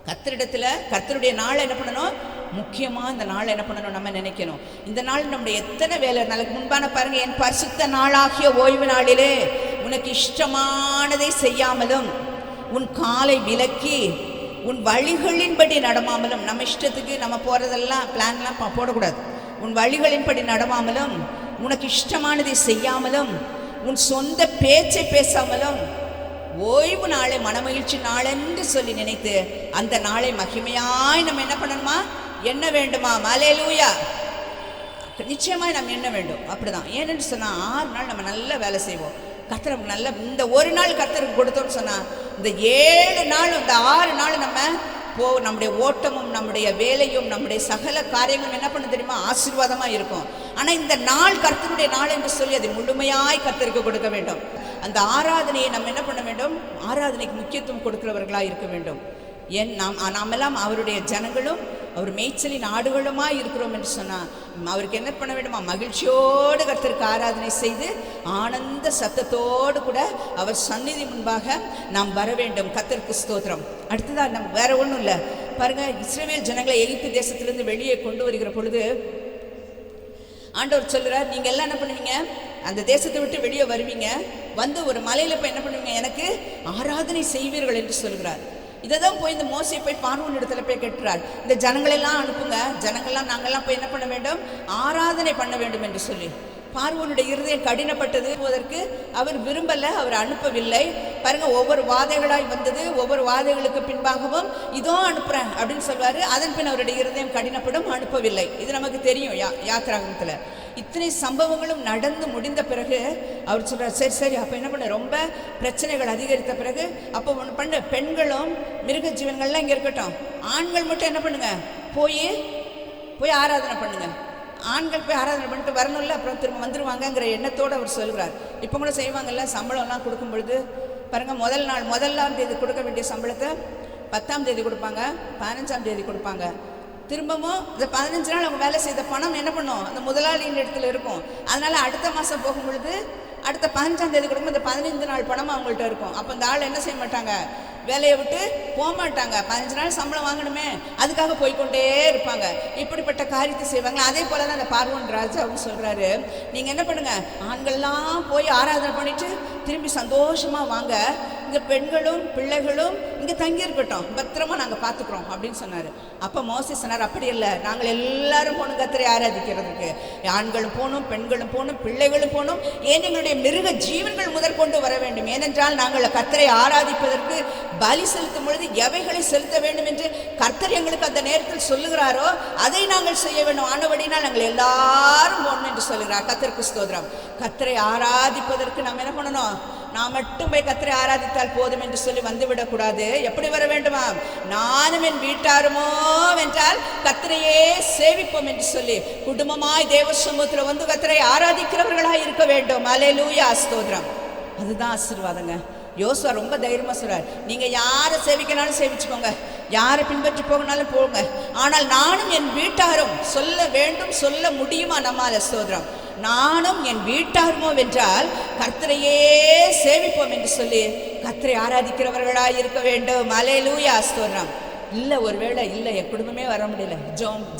கர்த்தரிடத்தில் கர்த்தருடைய நாளை என்ன பண்ணணும்? முக்கியமாக இந்த நாள் என்ன பண்ணணும்? நம்ம நினைக்கணும். இந்த நாள் நம்முடைய எத்தனை வேலை நாளுக்கு முன்பான பாருங்க, என் பரிசுத்த நாளாகிய ஓய்வு நாளிலே உனக்கு இஷ்டமானதை செய்யாமலும் உன் காலை விலக்கி உன் வழிகளின்படி நடமாமலும். நம்ம இஷ்டத்துக்கு நம்ம போகிறதெல்லாம் பிளான்லாம் போடக்கூடாது. உன் வழிகளின்படி நடமாமலும் உனக்கு இஷ்டமானதை செய்யாமலும் உன் சொந்த பேச்சை பேசாமலும் ஓய்வு நாளை மனமகிழ்ச்சி நாளென்று சொல்லி நினைத்து அந்த நாளை மகிமையாய் நம்ம என்ன பண்ணணுமா? என்ன வேண்டுமா? அல்லேலூயா. நிச்சயமாய் நம்ம என்ன வேண்டும்? அப்படிதான். ஏன்னு சொன்னால் 6 நாள் நம்ம நல்ல வேலை செய்வோம். கர்த்தருக்கு நல்ல இந்த ஒரு நாள் கர்த்தருக்கு கொடுத்தோம்னு சொன்னால் இந்த 7 நாள், இந்த 6 நாள் நம்ம நம்முடைய ஓட்டமும் நம்முடைய வேலையும் நம்முடைய சகல காரியங்களும் என்ன பண்ண தெரியுமா? ஆசீர்வாதமாக இருக்கும். ஆனால் இந்த நாள் கர்த்தருடைய நாள் என்று சொல்லி அதை முழுமையாய் கர்த்தருக்கு கொடுக்க வேண்டும். அந்த ஆராதனையை நம்ம என்ன பண்ண வேண்டும்? ஆராதனைக்கு முக்கியத்துவம் கொடுக்கிறவர்களாக இருக்க வேண்டும். நாமெல்லாம் அவருடைய ஜனங்களும் அவர் மேய்ச்சலின் ஆடுகளுமாய் இருக்கிறோம் என்று சொன்னால் அவருக்கு என்ன பண்ண வேண்டுமா? மகிழ்ச்சியோடு கர்த்தருக்கு ஆராதனை செய்து ஆனந்த சத்தத்தோடு கூட அவர் சந்நிதி முன்பாக நாம் வர வேண்டும். கர்த்தருக்கு ஸ்தோத்திரம். அடுத்ததாக நம்ம வேற ஒன்றும் இல்லை. பாருங்கள், இஸ்ரவேல் ஜனங்களை எகிப்து தேசத்திலிருந்து வெளியே கொண்டு வருகிற பொழுது ஆண்டவர் சொல்கிறார், நீங்கள் எல்லாம் என்ன பண்ணுவீங்க? அந்த தேசத்தை விட்டு வெளியே வருவீங்க, வந்து ஒரு மலையில் போய் என்ன பண்ணுவீங்க? எனக்கு ஆராதனை செய்வீர்கள் என்று சொல்கிறார். இதை தான் போய் இந்த மோசே போய் பார்வோன் இடத்துல போய் கேட்கிறார், இந்த ஜனங்களெல்லாம் அனுப்புங்க, ஜனங்கள்லாம் நாங்கள்லாம் போய் என்ன பண்ண வேண்டும்? ஆராதனை பண்ண வேண்டும் என்று சொல்லி. பார்வோனுடைய இருதயம் கடினப்பட்டது. அதற்கு அவர் விரும்பலை, அவர் அனுப்பவில்லை. பாருங்க, ஒவ்வொரு வாதைகளாய் வந்தது. ஒவ்வொரு வாதைகளுக்கு பின்பாகவும் இதோ அனுப்புகிறேன் அப்படின்னு சொல்வார். அதன் பின் அவருடைய இருதயம் கடினப்படும், அனுப்பவில்லை. இது நமக்கு தெரியும். யாத்திராகமத்தில் இத்தனை சம்பவங்களும் நடந்து முடிந்த பிறகு அவர் சொல்கிறார், சரி சரி, அப்போ என்ன பண்ண? ரொம்ப பிரச்சனைகள் அதிகரித்த பிறகு அப்போ ஒன்று பண்ண, பெண்களும் மிருக ஜீவன்கள்லாம் இங்கே இருக்கட்டும், ஆண்கள் மட்டும் என்ன பண்ணுங்க? போய் ஆராதனை பண்ணுங்க. ஆண்கள் போய் ஆராதனை பண்ணிட்டு வரணும்ல, அப்புறம் திரும்ப வந்துடுவாங்கங்கிற எண்ணத்தோடு அவர் சொல்கிறார். இப்போ கூட செய்வாங்கல்ல, சம்பளம்லாம் கொடுக்கும் பொழுது பாருங்கள், முதலாம் தேதி கொடுக்க வேண்டிய சம்பளத்தை 10ஆம் தேதி கொடுப்பாங்க, 15ஆம் தேதி கொடுப்பாங்க. திரும்பவும் இந்த 15 நாள் அவங்க வேலை செய்த பணம் என்ன பண்ணும்? அந்த முதலாளியின் இடத்துல இருக்கும். அதனால் அடுத்த மாதம் போகும் பொழுது அடுத்த 15ஆம் தேதி கொடுக்கும், இந்த 15 நாள் பணம் அவங்கள்ட்ட இருக்கும். அப்போ இந்த ஆள் என்ன செய்ய மாட்டாங்க? வேலையை விட்டு போக மாட்டாங்க. 15 நாள் சம்பளம் வாங்கணுமே, அதுக்காக போய்கொண்டே இருப்பாங்க. இப்படிப்பட்ட காரியத்தை செய்வாங்க. அதே போல தான் அந்த பார்வோன் ராஜாவும் சொல்கிறாரு, நீங்கள் என்ன பண்ணுங்க, ஆண்கள்லாம் போய் ஆராதனை பண்ணிட்டு திரும்பி சந்தோஷமாக வாங்க, இங்கே பெண்களும் பிள்ளைகளும் இங்கே தங்கியிருக்கட்டும், பத்திரமா நாங்கள் பார்த்துக்குறோம் அப்படின்னு சொன்னார். அப்போ மோசே சொன்னார், அப்படி இல்லை, நாங்கள் எல்லாரும் போகணும் கர்த்தரை ஆராதிக்கிறதுக்கு. ஆண்களும் போகணும், பெண்களும் போகணும், பிள்ளைகளும் போகணும், ஏன் எங்களுடைய மிருக ஜீவன்கள் முதற்கொண்டு வர வேண்டும். ஏனென்றால் நாங்கள் கர்த்தரை ஆராதிப்பதற்கு பலி செலுத்தும் பொழுது எவைகளை செலுத்த வேண்டும் என்று கர்த்தர் எங்களுக்கு அந்த நேரத்தில் சொல்லுகிறாரோ அதை நாங்கள் செய்ய வேண்டும். ஆனபடினால் நாங்கள் எல்லாரும் போகணும் என்று சொல்லுகிறார். கர்த்தருக்கு ஸ்தோத்திரம். கர்த்தரை ஆராதிப்பதற்கு நாம் என்ன பண்ணணும்? நான் மட்டும் போய் கர்த்தரை ஆராதித்தால் போதும் என்று சொல்லி வந்துவிடக்கூடாது. எப்படி வர வேண்டுமா? நானும் என் வீட்டாருமோ என்றால் கர்த்தரையே சேவிப்போம் என்று சொல்லி குடும்பமாய் தேவ சமூகத்தில் வந்து கர்த்தரை ஆராதிக்கிறவர்களாய் இருக்க வேண்டும். அல்லேலூயா, ஸ்தோத்திரம். அதுதான் ஆசீர்வாதங்க. யோசுவா ரொம்ப தைரியமாக சொல்றார், நீங்கள் யாரை சேவிக்கனாலும் சேவிச்சுக்கோங்க, யாரை பின்பற்றி போகனாலும் போங்க, ஆனால் நானும் என் வீட்டாரும் சொல்ல வேண்டும், சொல்ல முடியுமா நம்மால? ஸ்தோத்திரம். நானும் என் வீட்டாருமோ வென்றால் கர்த்தரையே சேவிப்போம் என்று சொல்லி கர்த்தரை ஆராதிக்கிறவர்களாய் இருக்க வேண்டும். அல்லேலூயா, ஸ்தோத்திரம். இல்லை, ஒருவேளை இல்லை, என் குடும்பமே வர முடியல,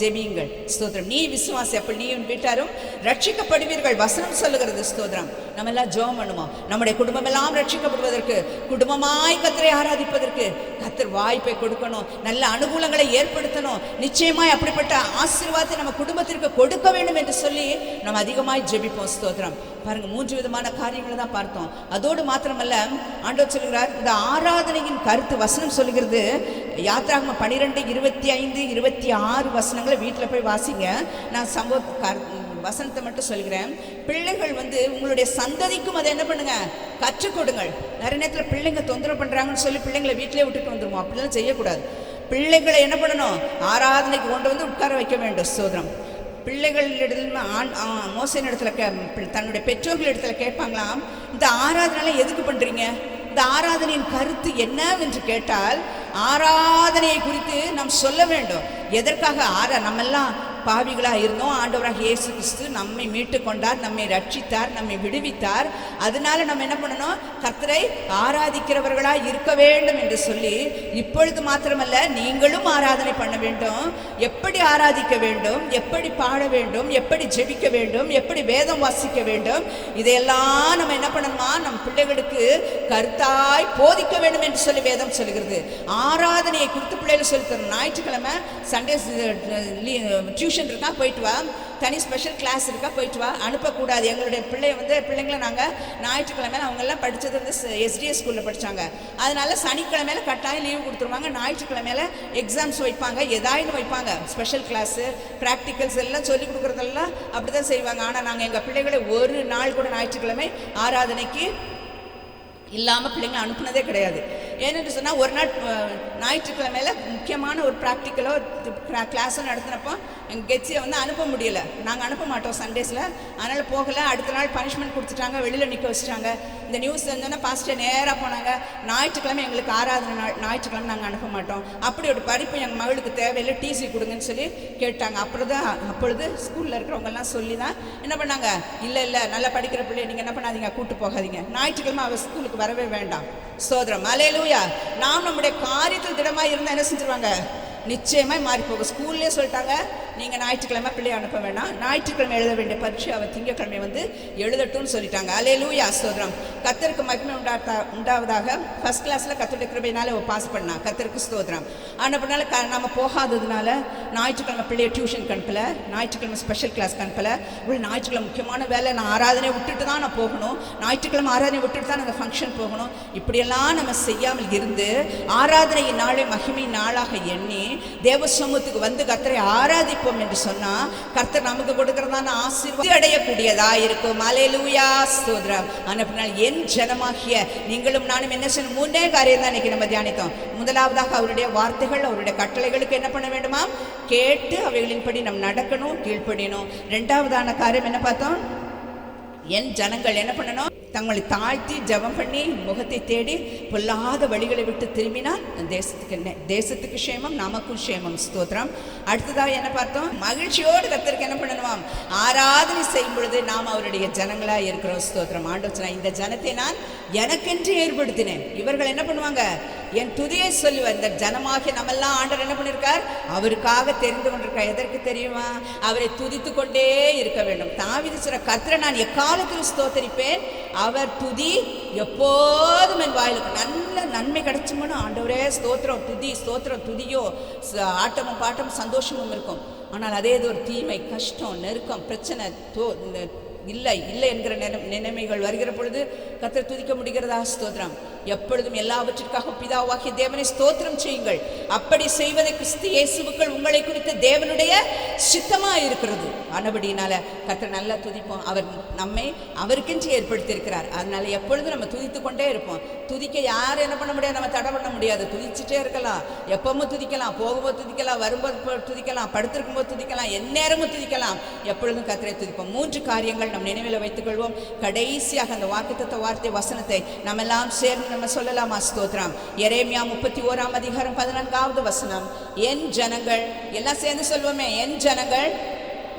ஜெபியுங்கள். ஸ்தோத்திரம். நீ விசுவாசி, அப்படி நீ உன் வீட்டாரும் ரட்சிக்கப்படுவீர்கள், வசனம் சொல்லுகிறது. ஸ்தோத்திரம். நம்ம எல்லாம் ஜெபம் பண்ணுவோம், நம்முடைய குடும்பம் எல்லாம் ரட்சிக்கப்படுவதற்கு, குடும்பமாய் கர்த்தரை ஆராதிப்பதற்கு கர்த்தர் வாய்ப்பை கொடுக்கணும், நல்ல அனுகூலங்களை ஏற்படுத்தணும். நிச்சயமாய் அப்படிப்பட்ட ஆசீர்வாதத்தை நம்ம குடும்பத்திற்கு கொடுக்க வேண்டும் என்று சொல்லி நம்ம அதிகமாய் ஜெபிப்போம். ஸ்தோத்திரம். பாருங்க, 3 விதமான காரியங்களை தான் பார்த்தோம். அதோடு மாத்திரமல்ல, ஆண்டவர் சொல்கிறார், இந்த ஆராதனையின் கருத்து வசனம் சொல்லுகிறது. யாத்திராகமம் 12, 25, 26 வசனங்களை வீட்டில் போய் வாசிங்க. நான் வசனத்தை மட்டும் சொல்கிறேன். பிள்ளைகள் வந்து உங்களுடைய சந்ததிக்கும் அதை என்ன பண்ணுங்க, கற்றுக் கொடுங்கள். நிறைய நேரத்தில் பிள்ளைங்க தொந்தரவு பண்ணுறாங்கன்னு சொல்லி பிள்ளைங்களை வீட்டிலே விட்டுட்டு வந்துடுவோம். அப்படிலாம் செய்யக்கூடாது. பிள்ளைகளை என்ன பண்ணணும்? ஆராதனைக்கு கொண்டு வந்து உட்கார வைக்க வேண்டும். சோதரம். பிள்ளைகளிடத்துல மோசேன் இடத்துல தன்னுடைய பெற்றோர்கள் இடத்துல கேட்பாங்களாம், இந்த ஆராதனை எதுக்கு பண்ணுறீங்க, இந்த ஆராதனையின் கருத்து என்னவென்று கேட்டால், ஆராதனையை குறித்து நாம் சொல்ல வேண்டும். எதற்காக நம்மெல்லாம் பாவிகளாக இருந்தோம், ஆண்டவராக இயேசு கிறிஸ்து நம்மை மீட்டு கொண்டார், நம்மை ரட்சித்தார், நம்மை விடுவித்தார். அதனால நம்ம என்ன பண்ணணும்? கர்த்தரை ஆராதிக்கிறவர்களாக இருக்க வேண்டும் என்று சொல்லி, இப்பொழுது மாத்திரமல்ல, நீங்களும் ஆராதனை பண்ண வேண்டும். எப்படி ஆராதிக்க வேண்டும், எப்படி பாட வேண்டும், எப்படி ஜெபிக்க வேண்டும், எப்படி வேதம் வாசிக்க வேண்டும், இதையெல்லாம் நம்ம என்ன பண்ணணுமா? நம் பிள்ளைகளுக்கு கருத்தாய் போதிக்க வேண்டும் என்று சொல்லி வேதம் சொல்கிறது. ஆராதனையை குறித்து பிள்ளைகள் சொல்லி தரணும். ஞாயிற்றுக்கிழமை சண்டே டியூஷன் இருக்கா, போயிட்டு வா. தனி ஸ்பெஷல் கிளாஸ் இருக்கா, போயிட்டு வா. அனுப்பக்கூடாது. எங்களுடைய பிள்ளைங்களை நாங்கள் ஞாயிற்றுக்கிழமையில அவங்கெல்லாம் படித்தது வந்து எஸ்டிஎஸ் ஸ்கூலில் படித்தாங்க. அதனால சனிக்கிழமையில கட்டாயம் லீவு கொடுத்துருவாங்க. ஞாயிற்றுக்கிழமையில எக்ஸாம்ஸ் வைப்பாங்க, ஏதாயின்னு வைப்பாங்க. ஸ்பெஷல் கிளாஸு, ப்ராக்டிக்கல்ஸ் எல்லாம் சொல்லிக் கொடுக்குறதெல்லாம் அப்படி தான் செய்வாங்க. ஆனால் நாங்கள் எங்கள் பிள்ளைகளை ஒரு நாள் கூட ஞாயிற்றுக்கிழமை ஆராதனைக்கு இல்லாமல் பிள்ளைங்களை அனுப்புனதே கிடையாது. ஏன்னு சொன்னால், ஒரு நாள் ஞாயிற்றுக்கிழமையில முக்கியமான ஒரு ப்ராக்டிக்கலோ கிளாஸோ நடத்தினப்போ எங்கள் கெட்சியை வந்து அனுப்ப முடியலை. நாங்கள் அனுப்ப மாட்டோம் சண்டேஸில். அதனால் போகலை. அடுத்த நாள் பனிஷ்மெண்ட் கொடுத்துட்டாங்க, வெளியில் நிற்க வச்சுட்டாங்க. இந்த நியூஸ் இருந்தோன்னா பாஸ்டர் நேராக போனாங்க, ஞாயிற்றுக்கிழமை எங்களுக்கு ஆராதனை நாள், ஞாயிற்றுக்கிழமை நாங்கள் அனுப்ப மாட்டோம், அப்படி ஒரு படிப்பு எங்கள் மகளுக்கு தேவையில்லை, டிசி கொடுங்கன்னு சொல்லி கேட்டாங்க. அப்பொழுது ஸ்கூலில் இருக்கிறவங்கெல்லாம் சொல்லி தான் என்ன பண்ணாங்க, இல்லை நல்லா படிக்கிற பிள்ளைய நீங்கள் என்ன பண்ணாதீங்க, கூப்பிட்டு போகாதீங்க, ஞாயிற்றுக்கிழமை அவள் ஸ்கூலுக்கு வரவே வேண்டாம். ஸ்தோத்திரம். அல்லேலூயா. நாம் நம்முடைய காரியத்தில் திடமாக இருந்தால் என்ன செஞ்சிருவாங்க? நிச்சயமாக மாறி போகும். ஸ்கூல்லே சொல்லிட்டாங்க, நீங்கள் ஞாயிற்றுக்கிழமை பிள்ளையை அனுப்ப வேண்டாம், ஞாயிற்றுக்கிழமை எழுத வேண்டிய பரீட்சை அவள் திங்கக்கிழமை வந்து எழுதட்டும்னு சொல்லிட்டாங்க. அல்லேலூயா, ஸ்தோத்திரம். கர்த்தருக்கு மகிமை உண்டாவதாக. ஃபர்ஸ்ட் கிளாஸில் கர்த்தருடைய கிருபையினால அவள் பாஸ் பண்ணா. கர்த்தருக்கு ஸ்தோத்திரம். ஆனால் நம்ம போகாததுனால ஞாயிற்றுக்கிழமை பிள்ளையை டியூஷன் அனுப்பலை, ஞாயிற்றுக்கிழமை ஸ்பெஷல் கிளாஸ் அனுப்பலை. இவ்வளோ ஞாயிற்றுக்கிழமை முக்கியமான வேலை, நான் ஆராதனை விட்டுட்டு தான் நான் போகணும், ஞாயிற்றுக்கிழமை ஆராதனை விட்டுட்டு தான் அந்த ஃபங்க்ஷன் போகணும். இப்படியெல்லாம் நம்ம செய்யாமல் இருந்து ஆராதனையின் நாளை மகிமை நாளாக எண்ணி தேவ சமூகத்துக்கு வந்து கர்த்தரை ஆராதிப்போம் என்று சொன்னா, கர்த்தர் நமக்கு கொடுக்கிறதான ஆசீர்வாதம் அடையக்கூடியதா இருக்கும். அல்லேலூயா, ஸ்தோத்திரம். ஆனால் என் ஜனமாகிய நீங்களும் நானும் என்ன செய்யணும்? 3 காரியம் தான் இன்னைக்கு நம்ம தியானித்தோம். முதலாவதாக அவருடைய வார்த்தைகள், அவருடைய கட்டளைகளுக்கு என்ன பண்ண வேண்டுமா? கேட்டு அவைகளின்படி நம்ம நடக்கணும், கீழ்ப்படியணும். 2வதான காரியம் என்ன பார்த்தோம்? என் ஜனங்கள் என்ன பண்ணணும்? தங்களை தாழ்த்தி ஜெபம் பண்ணி முகத்தை தேடி பொல்லாத வழிகளை விட்டு திரும்பினால் தேசத்துக்கு க்ஷேமம், நமக்கும் க்ஷேமம். ஸ்தோத்திரம். அடுத்ததாக என்ன பார்த்தோம்? மகிழ்ச்சியோடு கர்த்தருக்கு என்ன பண்ணணுமாம்? ஆராதனை செய்யும் பொழுது நாம் அவருடைய ஜனங்களாக இருக்கிறோம். ஸ்தோத்திரம். ஆண்டவர், இந்த ஜனத்தை நான் எனக்கென்று ஏற்படுத்தினேன். இவர்கள் என்ன பண்ணுவாங்க? என் துதியை சொல்லுவார். இந்த ஜனமாகிய நம்மெல்லாம் ஆண்டவர் என்ன பண்ணியிருக்கார்? அவருக்காக தெரிந்து கொண்டிருக்கார். எதற்கு தெரியுமா? அவரை துதித்து கொண்டே இருக்க வேண்டும். தாவீது சொல்ற, கர்த்தரை நான் எக்காலத்தில் ஸ்தோத்தரிப்பேன், அவர் துதி எப்போதும் என் வாயிலுக்கு. நல்ல நன்மை கிடைச்சுமனு ஆண்டவரே ஸ்தோத்திரம், துதி ஸ்தோத்திரம், துதியோ ஆட்டமும் பாட்டமும் சந்தோஷமும் இருக்கும். ஆனால் அதே ஒரு தீமை, கஷ்டம், நெருக்கம், பிரச்சனை இல்லை என்கிற நிலைமைகள் வருகிற பொழுது கர்த்தர் துதிக்க முடிகிறதா? ஸ்தோத்திரம். எப்பொழுதும் எல்லாவற்றிற்காக பிதாவாகிய தேவனை ஸ்தோத்திரம் செய்யுங்கள். அப்படி செய்வதை கிறிஸ்து இயேசுவுக்குள் உங்களை குறித்த தேவனுடைய சித்தமாக இருக்கிறது. ஆனபடினால கர்த்தர் நல்லா துதிப்போம். அவர் நம்மை அவருக்கென்று ஏற்படுத்தியிருக்கிறார். அதனால எப்பொழுதும் நம்ம துதித்து கொண்டே இருப்போம். துதிக்க யாரும் என்ன பண்ண முடியாது? நம்ம தடை பண்ண முடியாது. துதிச்சுட்டே இருக்கலாம். எப்பவும் துதிக்கலாம், போகும்போது துதிக்கலாம், வரும்போது துதிக்கலாம், படுத்திருக்கும் போது துதிக்கலாம், எந்நேரமும் துதிக்கலாம். எப்பொழுதும் கர்த்தரை துதிப்போம். 3 காரியங்கள் நம் நினைவில் வைத்துக் கொள்வோம். கடைசியாக அந்த வாக்குத்தத்த வார்த்தை வசனத்தை நம்ம எல்லாம் சேர்ந்து நம்ம சொல்லலாமா? ஸ்தோத்திரம். எரேமியா 31ஆம் அதிகாரம் 14வது வசனம். என் ஜனங்கள், எல்லாம் சேர்ந்து சொல்வோமே, என் ஜனங்கள்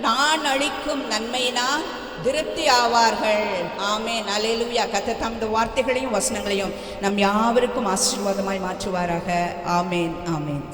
நான் அளிக்கும் நன்மையினால் திருப்தி ஆவார்கள். ஆமென். அல்லேலூயா. கர்த்தர் தம்முடைய வார்த்தைகளையும் வசனங்களையும் நம் யாவருக்கும் ஆசீர்வாதமாய் மாற்றுவாராக. ஆமென். ஆமென்.